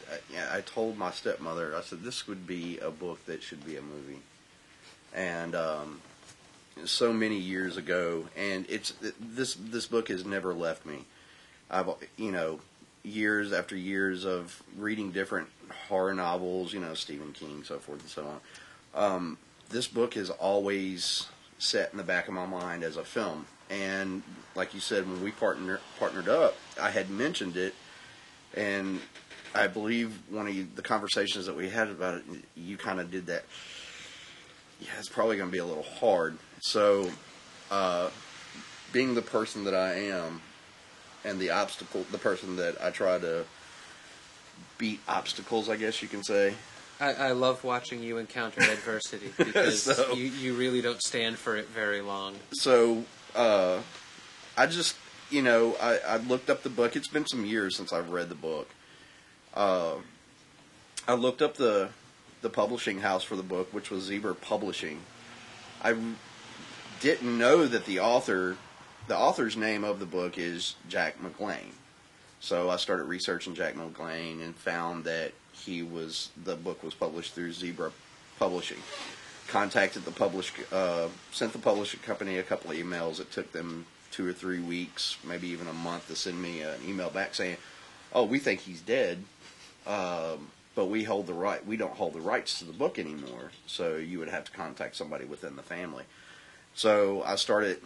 B: I told my stepmother, I said, this would be a book that should be a movie. And so many years ago, and this book has never left me. I've years after years of reading different horror novels, Stephen King, so forth and so on. This book is always set in the back of my mind as a film. And like you said, when we partnered up, I had mentioned it, and I believe one of the conversations that we had about it, you kind of did that. Yeah, it's probably going to be a little hard. So, being the person that I am, and the person that I try to beat obstacles, I guess you can say.
A: I love watching you encounter adversity, because you really don't stand for it very long.
B: So, I just, I looked up the book. It's been some years since I've read the book. I looked up the publishing house for the book, which was Zebra Publishing. I didn't know that the author's name of the book is Jack McLean. So I started researching Jack McLean and found that the book was published through Zebra Publishing. Contacted sent the publishing company a couple of emails. It took them 2 or 3 weeks, maybe even a month, to send me an email back saying, "Oh, we think he's dead. but we don't hold the rights to the book anymore. So you would have to contact somebody within the family. So I started,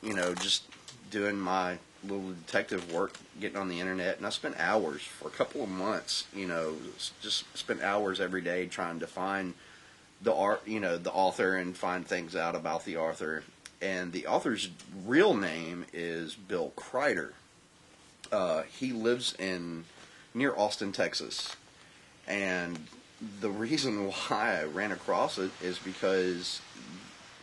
B: just doing my little detective work, getting on the internet, and I spent hours for a couple of months, just spent hours every day trying to find the author and find things out about the author. And the author's real name is Bill Kreider. He lives near Austin, Texas. And the reason why I ran across it is because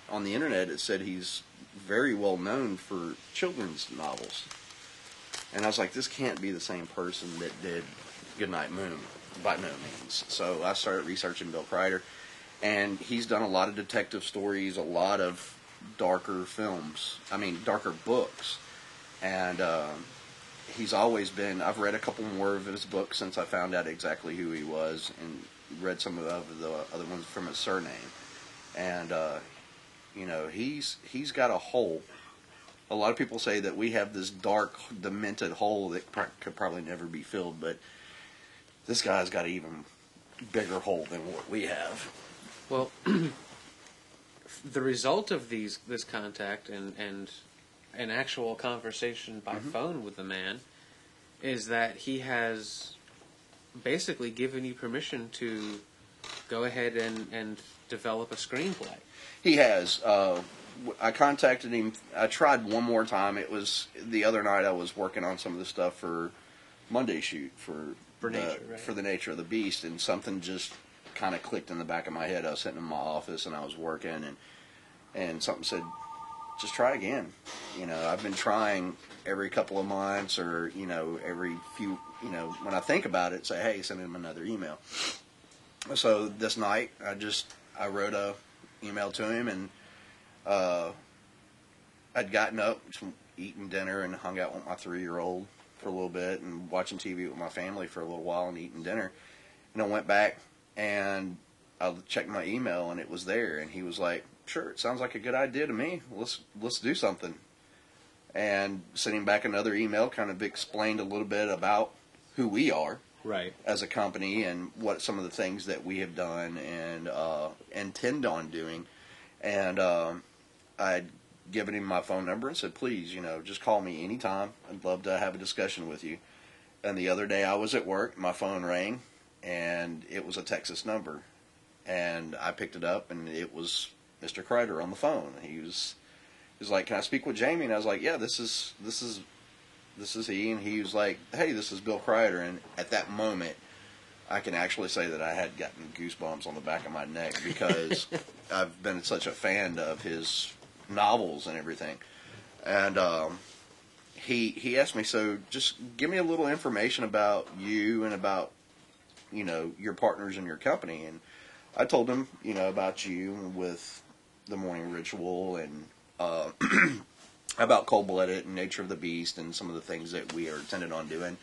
B: on the internet it said he's very well known for children's novels. And I was like, this can't be the same person that did Goodnight Moon, by no means. So I started researching Bill Kreider, and he's done a lot of detective stories, a lot of darker books. And he's always been, I've read a couple more of his books since I found out exactly who he was, and read some of the other ones from his surname. And, he's got a hole. A lot of people say that we have this dark, demented hole that could probably never be filled, but this guy's got an even bigger hole than what we have.
A: Well, the result of this contact and an actual conversation by phone with the man is that he has basically given you permission to go ahead and develop a screenplay.
B: He has. I contacted him. I tried one more time. It was the other night I was working on some of the stuff for Monday Shoot for the Nature of the Beast, and something just kind of clicked in the back of my head. I was sitting in my office and I was working, and something said, just try again. I've been trying every couple of months, or every few, when I think about it, say, hey, send him another email. So this night I wrote a email to him, and I'd gotten up, eating dinner, and hung out with my 3-year-old for a little bit, and watching TV with my family for a little while, and eating dinner. And I went back and I checked my email, and it was there. And he was like, "Sure, it sounds like a good idea to me. Let's do something." And sent him back another email, kind of explained a little bit about who we are,
A: right,
B: as a company, and what some of the things that we have done and intend on doing. And I'd given him my phone number and said, please, just call me anytime. I'd love to have a discussion with you. And the other day I was at work, my phone rang, and it was a Texas number. And I picked it up, and it was Mr. Kreider on the phone. He was like, "Can I speak with Jamie?" And I was like, "Yeah, this is he." And he was like, "Hey, this is Bill Kreider." And at that moment, I can actually say that I had gotten goosebumps on the back of my neck, because I've been such a fan of his novels and everything. And he asked me, so just give me a little information about you and about, your partners in your company. And I told him, about you with the Morning Ritual, and about Cold Blooded and Nature of the Beast, and some of the things that we are intended on doing.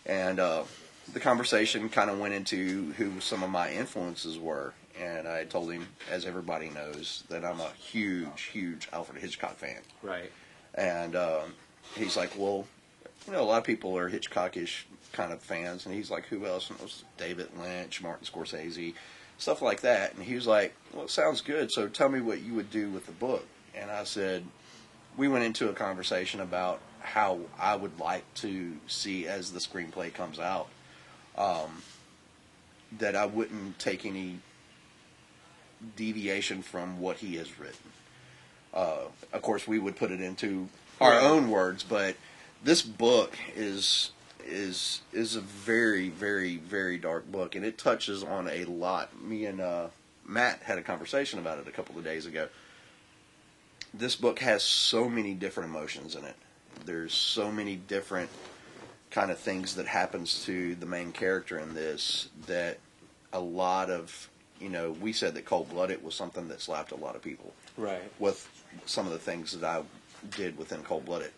B: And the conversation kind of went into who some of my influences were. And I told him, as everybody knows, that I'm a huge, huge Alfred Hitchcock fan.
A: Right.
B: And he's like, well, a lot of people are Hitchcockish kind of fans. And he's like, who else? And it was David Lynch, Martin Scorsese, stuff like that. And he was like, well, it sounds good, so tell me what you would do with the book. And I said, we went into a conversation about how I would like to see, as the screenplay comes out, that I wouldn't take any deviation from what he has written. Of course, we would put it into our own words, but this book is a very, very, very dark book, and it touches on a lot. Me and Matt had a conversation about it a couple of days ago. This book has so many different emotions in it. There's so many different kind of things that happens to the main character in this, that a lot of, we said that Cold Blooded was something that slapped a lot of people.
A: Right.
B: With some of the things that I did within Cold Blooded.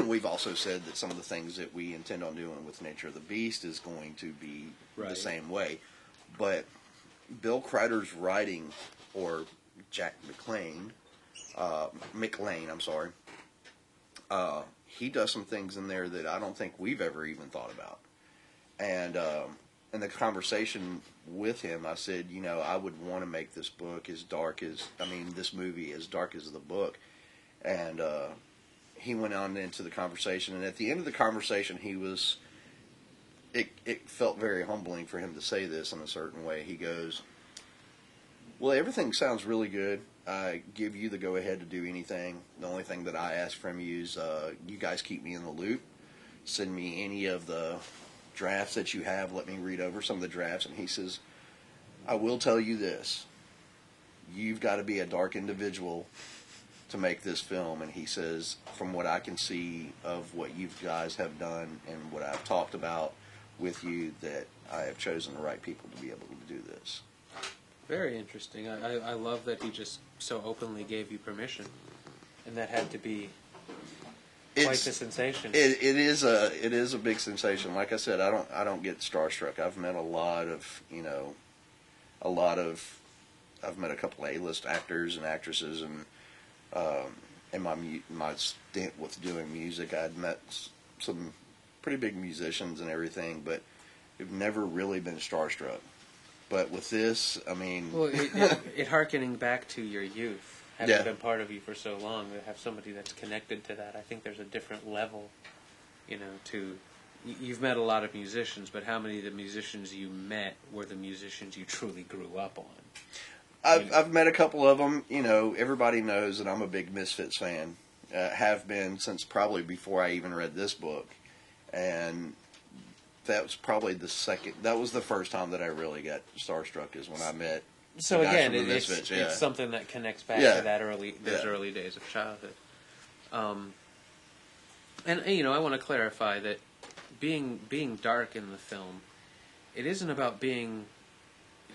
B: We've also said that some of the things that we intend on doing with Nature of the Beast is going to be the same way. But Bill Kreider's writing, or Jack McLean, I'm sorry, he does some things in there that I don't think we've ever even thought about. And in the conversation with him, I said, you know, I would want to make this book as dark as, this movie as dark as the book. And he went on into the conversation, and at the end of the conversation, it felt very humbling for him to say this in a certain way. He goes, well, everything sounds really good. I give you the go-ahead to do anything. The only thing that I ask from you is you guys keep me in the loop. Send me any of the drafts that you have. Let me read over some of the drafts. And he says, I will tell you this. You've got to be a dark individual to make this film. And he says, from what I can see of what you guys have done and what I've talked about with you, that I have chosen the right people to be able to do this.
A: Very interesting. I love that he just so openly gave you permission, and that had to be quite the sensation.
B: It is a big sensation. Like I said, I don't get starstruck. I've met I've met a couple of A-list actors and actresses, and in my stint with doing music, I'd met some pretty big musicians and everything, but I've never really been starstruck. But with this,
A: well, it harkening back to your youth, having been part of you for so long, to have somebody that's connected to that, I think there's a different level, you've met a lot of musicians, but how many of the musicians you met were the musicians you truly grew up on?
B: I've met a couple of them. Everybody knows that I'm a big Misfits fan. Have been since probably before I even read this book, and that was probably that was the first time that I really got starstruck, is when I met.
A: So again, it's something that connects back to those early days of childhood. And I want to clarify that being dark in the film, it isn't about being,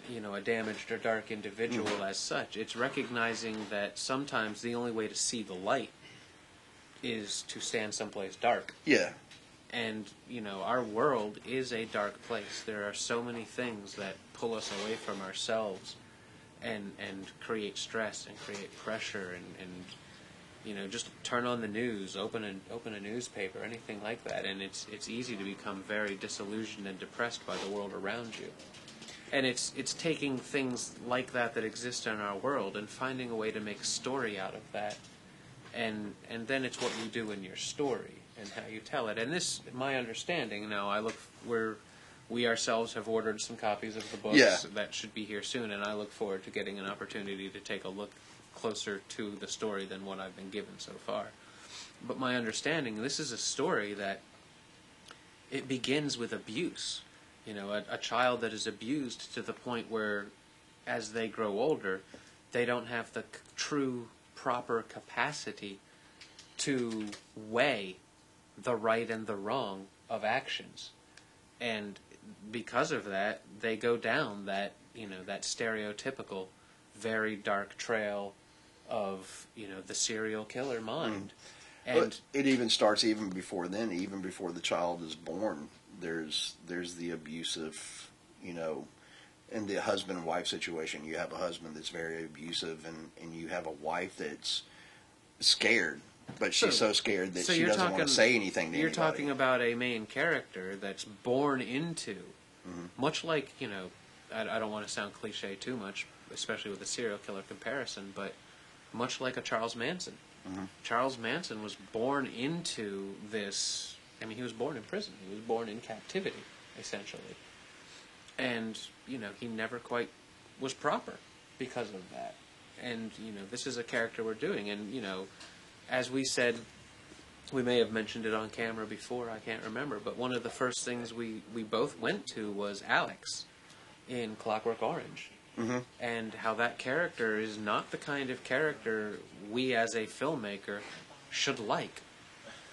A: a damaged or dark individual as such. It's recognizing that sometimes the only way to see the light is to stand someplace dark.
B: Yeah.
A: And, our world is a dark place. There are so many things that pull us away from ourselves and create stress and create pressure and just turn on the news, open a newspaper, anything like that. And it's easy to become very disillusioned and depressed by the world around you. And it's taking things like that exist in our world and finding a way to make a story out of that. And then it's what you do in your story and how you tell it. And this, my understanding, we ourselves have ordered some copies of the books that should be here soon, and I look forward to getting an opportunity to take a look closer to the story than what I've been given so far. But my understanding, this is a story that it begins with abuse. A child that is abused to the point where, as they grow older, they don't have the true, proper capacity to weigh the right and the wrong of actions. And because of that, they go down that stereotypical, very dark trail of, the serial killer mind. And
B: but it even starts even before then, even before the child is born. There's the abusive, in the husband and wife situation. You have a husband that's very abusive, and you have a wife that's scared. But she's so scared that she doesn't want to say anything to anybody.
A: You're talking about a main character that's born into, much like, I don't want to sound cliche too much, especially with the serial killer comparison, but much like a Charles Manson. Charles Manson was born into this, he was born in prison. He was born in captivity, essentially. And, he never quite was proper because of that. And, this is a character we're doing, and, as we said, we may have mentioned it on camera before, I can't remember, but one of the first things we both went to was Alex in Clockwork Orange. And how that character is not the kind of character we as a filmmaker should like.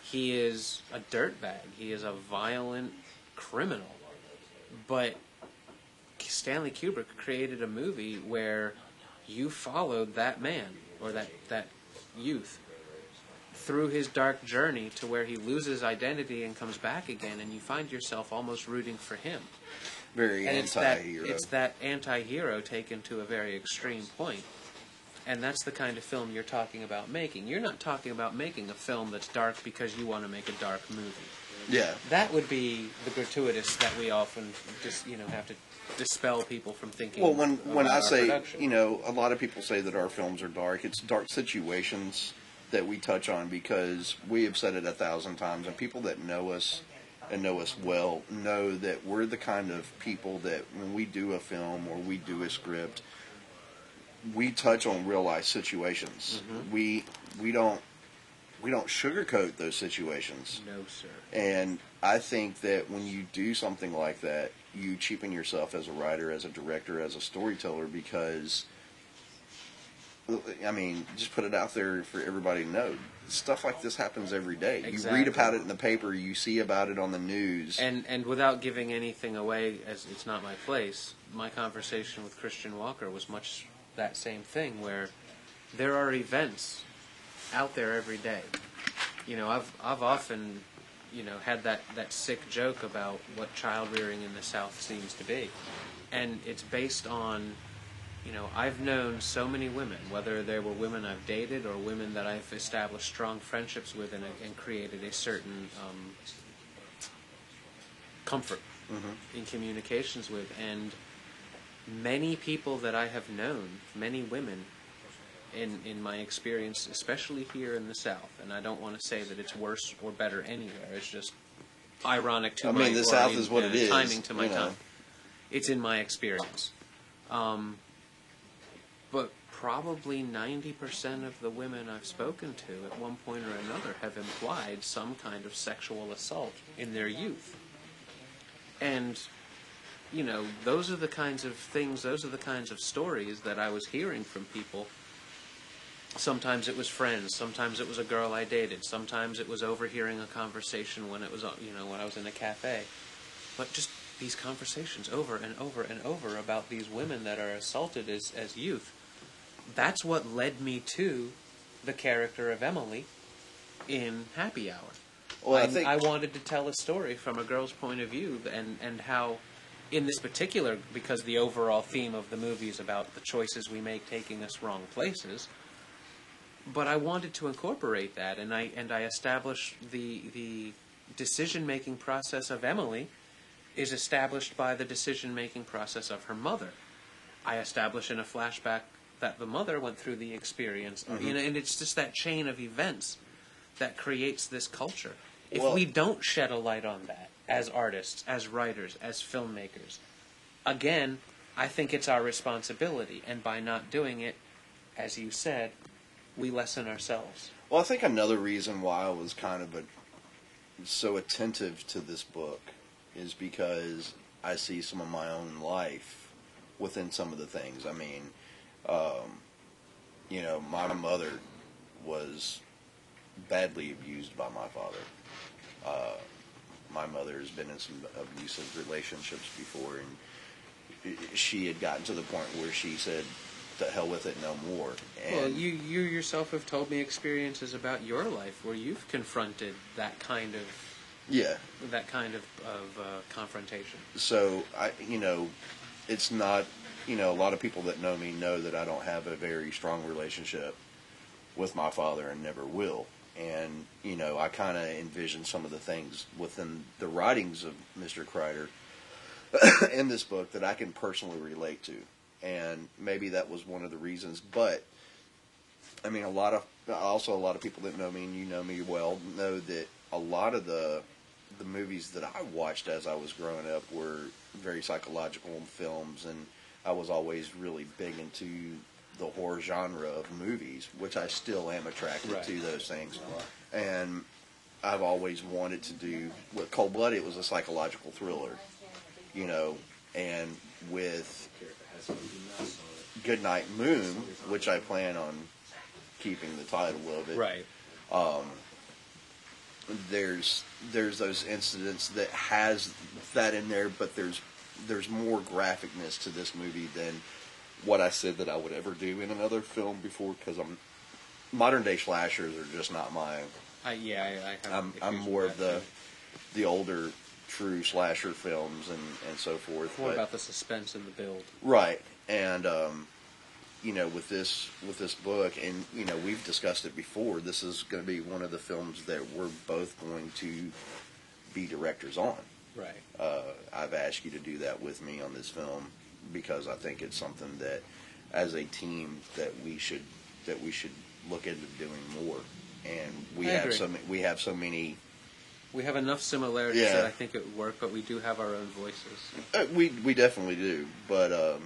A: He is a dirtbag. He is a violent criminal. But Stanley Kubrick created a movie where you followed that man, or that youth, through his dark journey to where he loses identity and comes back again, and you find yourself almost rooting for him.
B: Very anti-hero.
A: It's that anti-hero taken to a very extreme point. And that's the kind of film you're talking about making. You're not talking about making a film that's dark because you want to make a dark movie.
B: Yeah.
A: That would be the gratuitous that we often just have to dispel people from thinking.
B: Well, when
A: about
B: I
A: our
B: say,
A: production.
B: a lot of people say that our films are dark. It's dark situations that we touch on because we have said it 1,000 times, and people that know us and know us well know that we're the kind of people that when we do a film or we do a script, we touch on real life situations.
A: Mm-hmm.
B: We don't sugarcoat those situations.
A: No, sir.
B: And I think that when you do something like that, you cheapen yourself as a writer, as a director, as a storyteller, because, I mean, just put it out there for everybody to know. Stuff like this happens every day.
A: Exactly.
B: You read about it in the paper, you see about it on the news.
A: And without giving anything away, as it's not my place, my conversation with Christian Walker was much that same thing, where there are events out there every day. I've often, had that sick joke about what child rearing in the South seems to be. And it's based on, I've known so many women, whether they were women I've dated or women that I've established strong friendships with and created a certain comfort in communications with. And many people that I have known, many women, in my experience, especially here in the South, and I don't want to say that it's worse or better anywhere. It's just ironic to
B: the South is what it is.
A: Timing to my time. It's in my experience. But probably 90% of the women I've spoken to at one point or another have implied some kind of sexual assault in their youth. And those are the kinds of things, those are the kinds of stories that I was hearing from people. Sometimes it was friends, sometimes it was a girl I dated, sometimes it was overhearing a conversation when it was, when I was in a cafe. But just these conversations over and over and over about these women that are assaulted as youth. That's what led me to the character of Emily in Happy Hour.
B: Well,
A: I wanted to tell a story from a girl's point of view, and how, in this particular, because the overall theme of the movie is about the choices we make taking us wrong places. But I wanted to incorporate that, and I established the decision-making process of Emily is established by the decision-making process of her mother. I establish in a flashback that the mother went through the experience, and it's just that chain of events that creates this culture. If we don't shed a light on that as artists, as writers, as filmmakers, again, I think it's our responsibility, and by not doing it, as you said, we lessen ourselves.
B: Well, I think another reason why I was kind of so attentive to this book is because I see some of my own life within some of the things. I mean, my mother was badly abused by my father. My mother has been in some abusive relationships before, and she had gotten to the point where she said, "To hell with it, no more." And
A: well, you yourself have told me experiences about your life where you've confronted that kind of confrontation.
B: So it's not. A lot of people that know me know that I don't have a very strong relationship with my father and never will. And I kind of envision some of the things within the writings of Mr. Kreider in this book that I can personally relate to. And maybe that was one of the reasons. But I mean, a lot of people that know me, and you know me well, know that a lot of the movies that I watched as I was growing up were very psychological films, and I was always really big into the horror genre of movies, which I still am attracted to those things. And I've always wanted to do, with Cold Blooded, it was a psychological thriller, and with Goodnight Moon, which I plan on keeping the title of it.
A: Right.
B: There's those incidents that has that in there, but there's more graphicness to this movie than what I said that I would ever do in another film before, because modern day slashers are just not my. I'm more of the older true slasher films and so forth.
A: More about the suspense and the build.
B: Right. And with this book, and we've discussed it before, this is going to be one of the films that we're both going to be directors on.
A: Right.
B: I've asked you to do that with me on this film because I think it's something that, as a team, that we should look into doing more. And we have so many.
A: We have enough similarities that I think it would work, but we do have our own voices.
B: We definitely do, but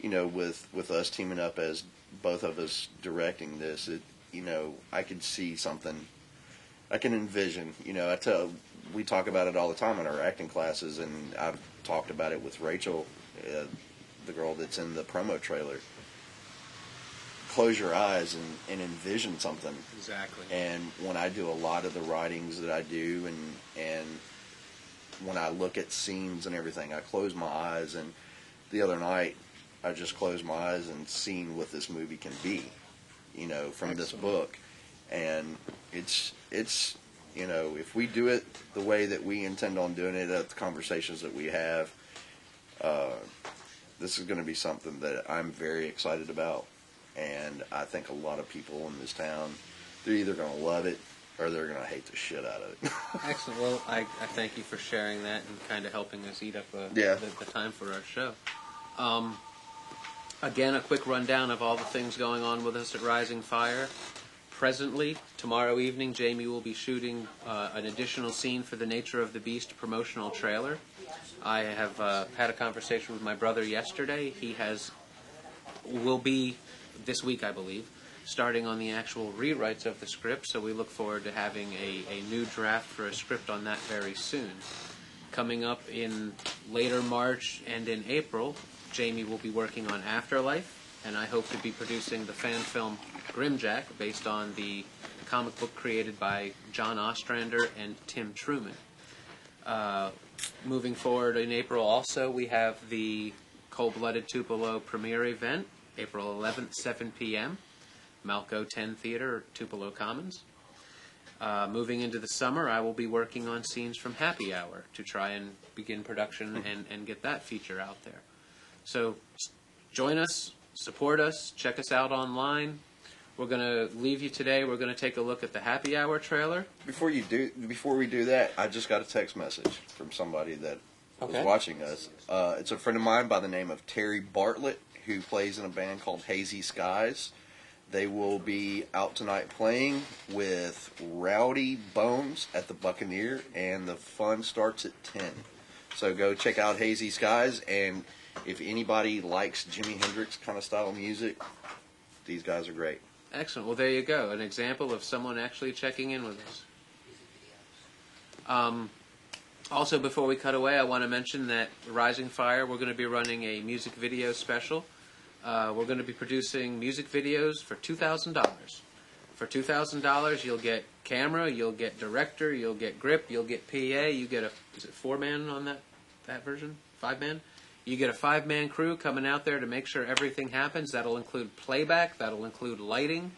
B: with us teaming up as both of us directing this, I could see something. I can envision. We talk about it all the time in our acting classes, and I've talked about it with Rachel, the girl that's in the promo trailer. Close your eyes and envision something.
A: Exactly.
B: And when I do a lot of the writings that I do, and when I look at scenes and everything, I close my eyes. And the other night, I just closed my eyes and seen what this movie can be, from this book. And it's if we do it the way that we intend on doing it, at the conversations that we have, this is going to be something that I'm very excited about. And I think a lot of people in this town, they're either going to love it or they're going to hate the shit out of it.
A: Excellent. Well, I thank you for sharing that and kind of helping us eat up the time for our show. Again, a quick rundown of all the things going on with us at Rising Fire. Presently, tomorrow evening, Jamie will be shooting an additional scene for the Nature of the Beast promotional trailer. I have had a conversation with my brother yesterday. He will be, this week I believe, starting on the actual rewrites of the script, so we look forward to having a new draft for a script on that very soon. Coming up in later March and in April, Jamie will be working on Afterlife, and I hope to be producing the fan film Grimjack, based on the comic book created by John Ostrander and Tim Truman. Moving forward in April also, we have the Cold-Blooded Tupelo premiere event, April 11th, 7 p.m., Malco 10 Theater, Tupelo Commons. Moving into the summer, I will be working on scenes from Happy Hour to try and begin production and get that feature out there. So join us, support us, check us out online. We're going to leave you today. We're going to take a look at the Happy Hour trailer.
B: Before we do that, I just got a text message from somebody that was watching us. It's a friend of mine by the name of Terry Bartlett, who plays in a band called Hazy Skies. They will be out tonight playing with Rowdy Bones at the Buccaneer, and the fun starts at 10. So go check out Hazy Skies, and if anybody likes Jimi Hendrix kind of style music, these guys are great.
A: Excellent. Well, there you go. An example of someone actually checking in with us. Also, before we cut away, I want to mention that Rising Fire, we're going to be running a music video special. We're going to be producing music videos for $2,000. For $2,000, you'll get camera, you'll get director, you'll get grip, you'll get PA, you get is it 4-man on that version? 5-man? You get a 5-man crew coming out there to make sure everything happens. That'll include playback, that'll include lighting.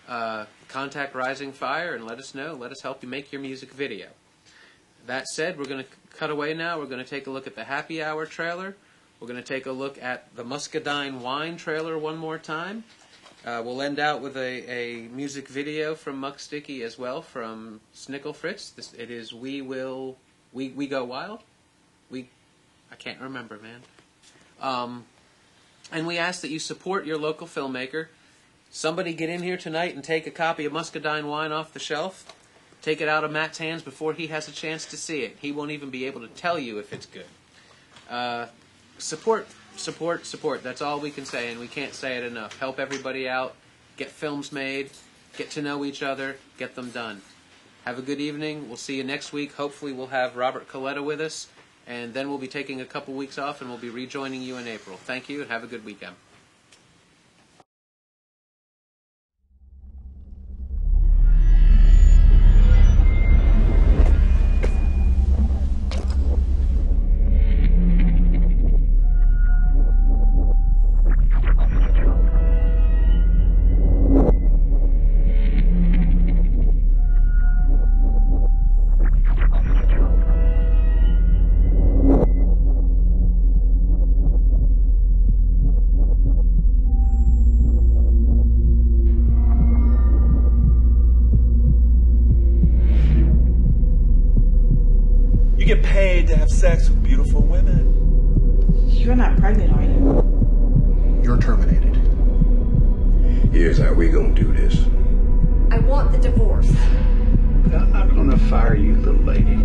A: Contact Rising Fire and let us know. Let us help you make your music video. That said, we're going to cut away now. We're going to take a look at the Happy Hour trailer. We're going to take a look at the Muscadine Wine trailer one more time. We'll end out with a music video from Muck Sticky as well, from Snickle Fritz. It is We Go Wild? I can't remember, man. And we ask that you support your local filmmaker. Somebody get in here tonight and take a copy of Muscadine Wine off the shelf. Take it out of Matt's hands before he has a chance to see it. He won't even be able to tell you if it's good. Support. That's all we can say, and we can't say it enough. Help everybody out. Get films made. Get to know each other. Get them done. Have a good evening. We'll see you next week. Hopefully we'll have Robert Coletta with us, and then we'll be taking a couple weeks off, and we'll be rejoining you in April. Thank you, and have a good weekend.
K: get paid to have sex with beautiful women.
L: You're not pregnant, are you?
M: You're terminated.
N: Here's how we gonna do this.
O: I want the divorce.
M: I'm not gonna fire you, little lady.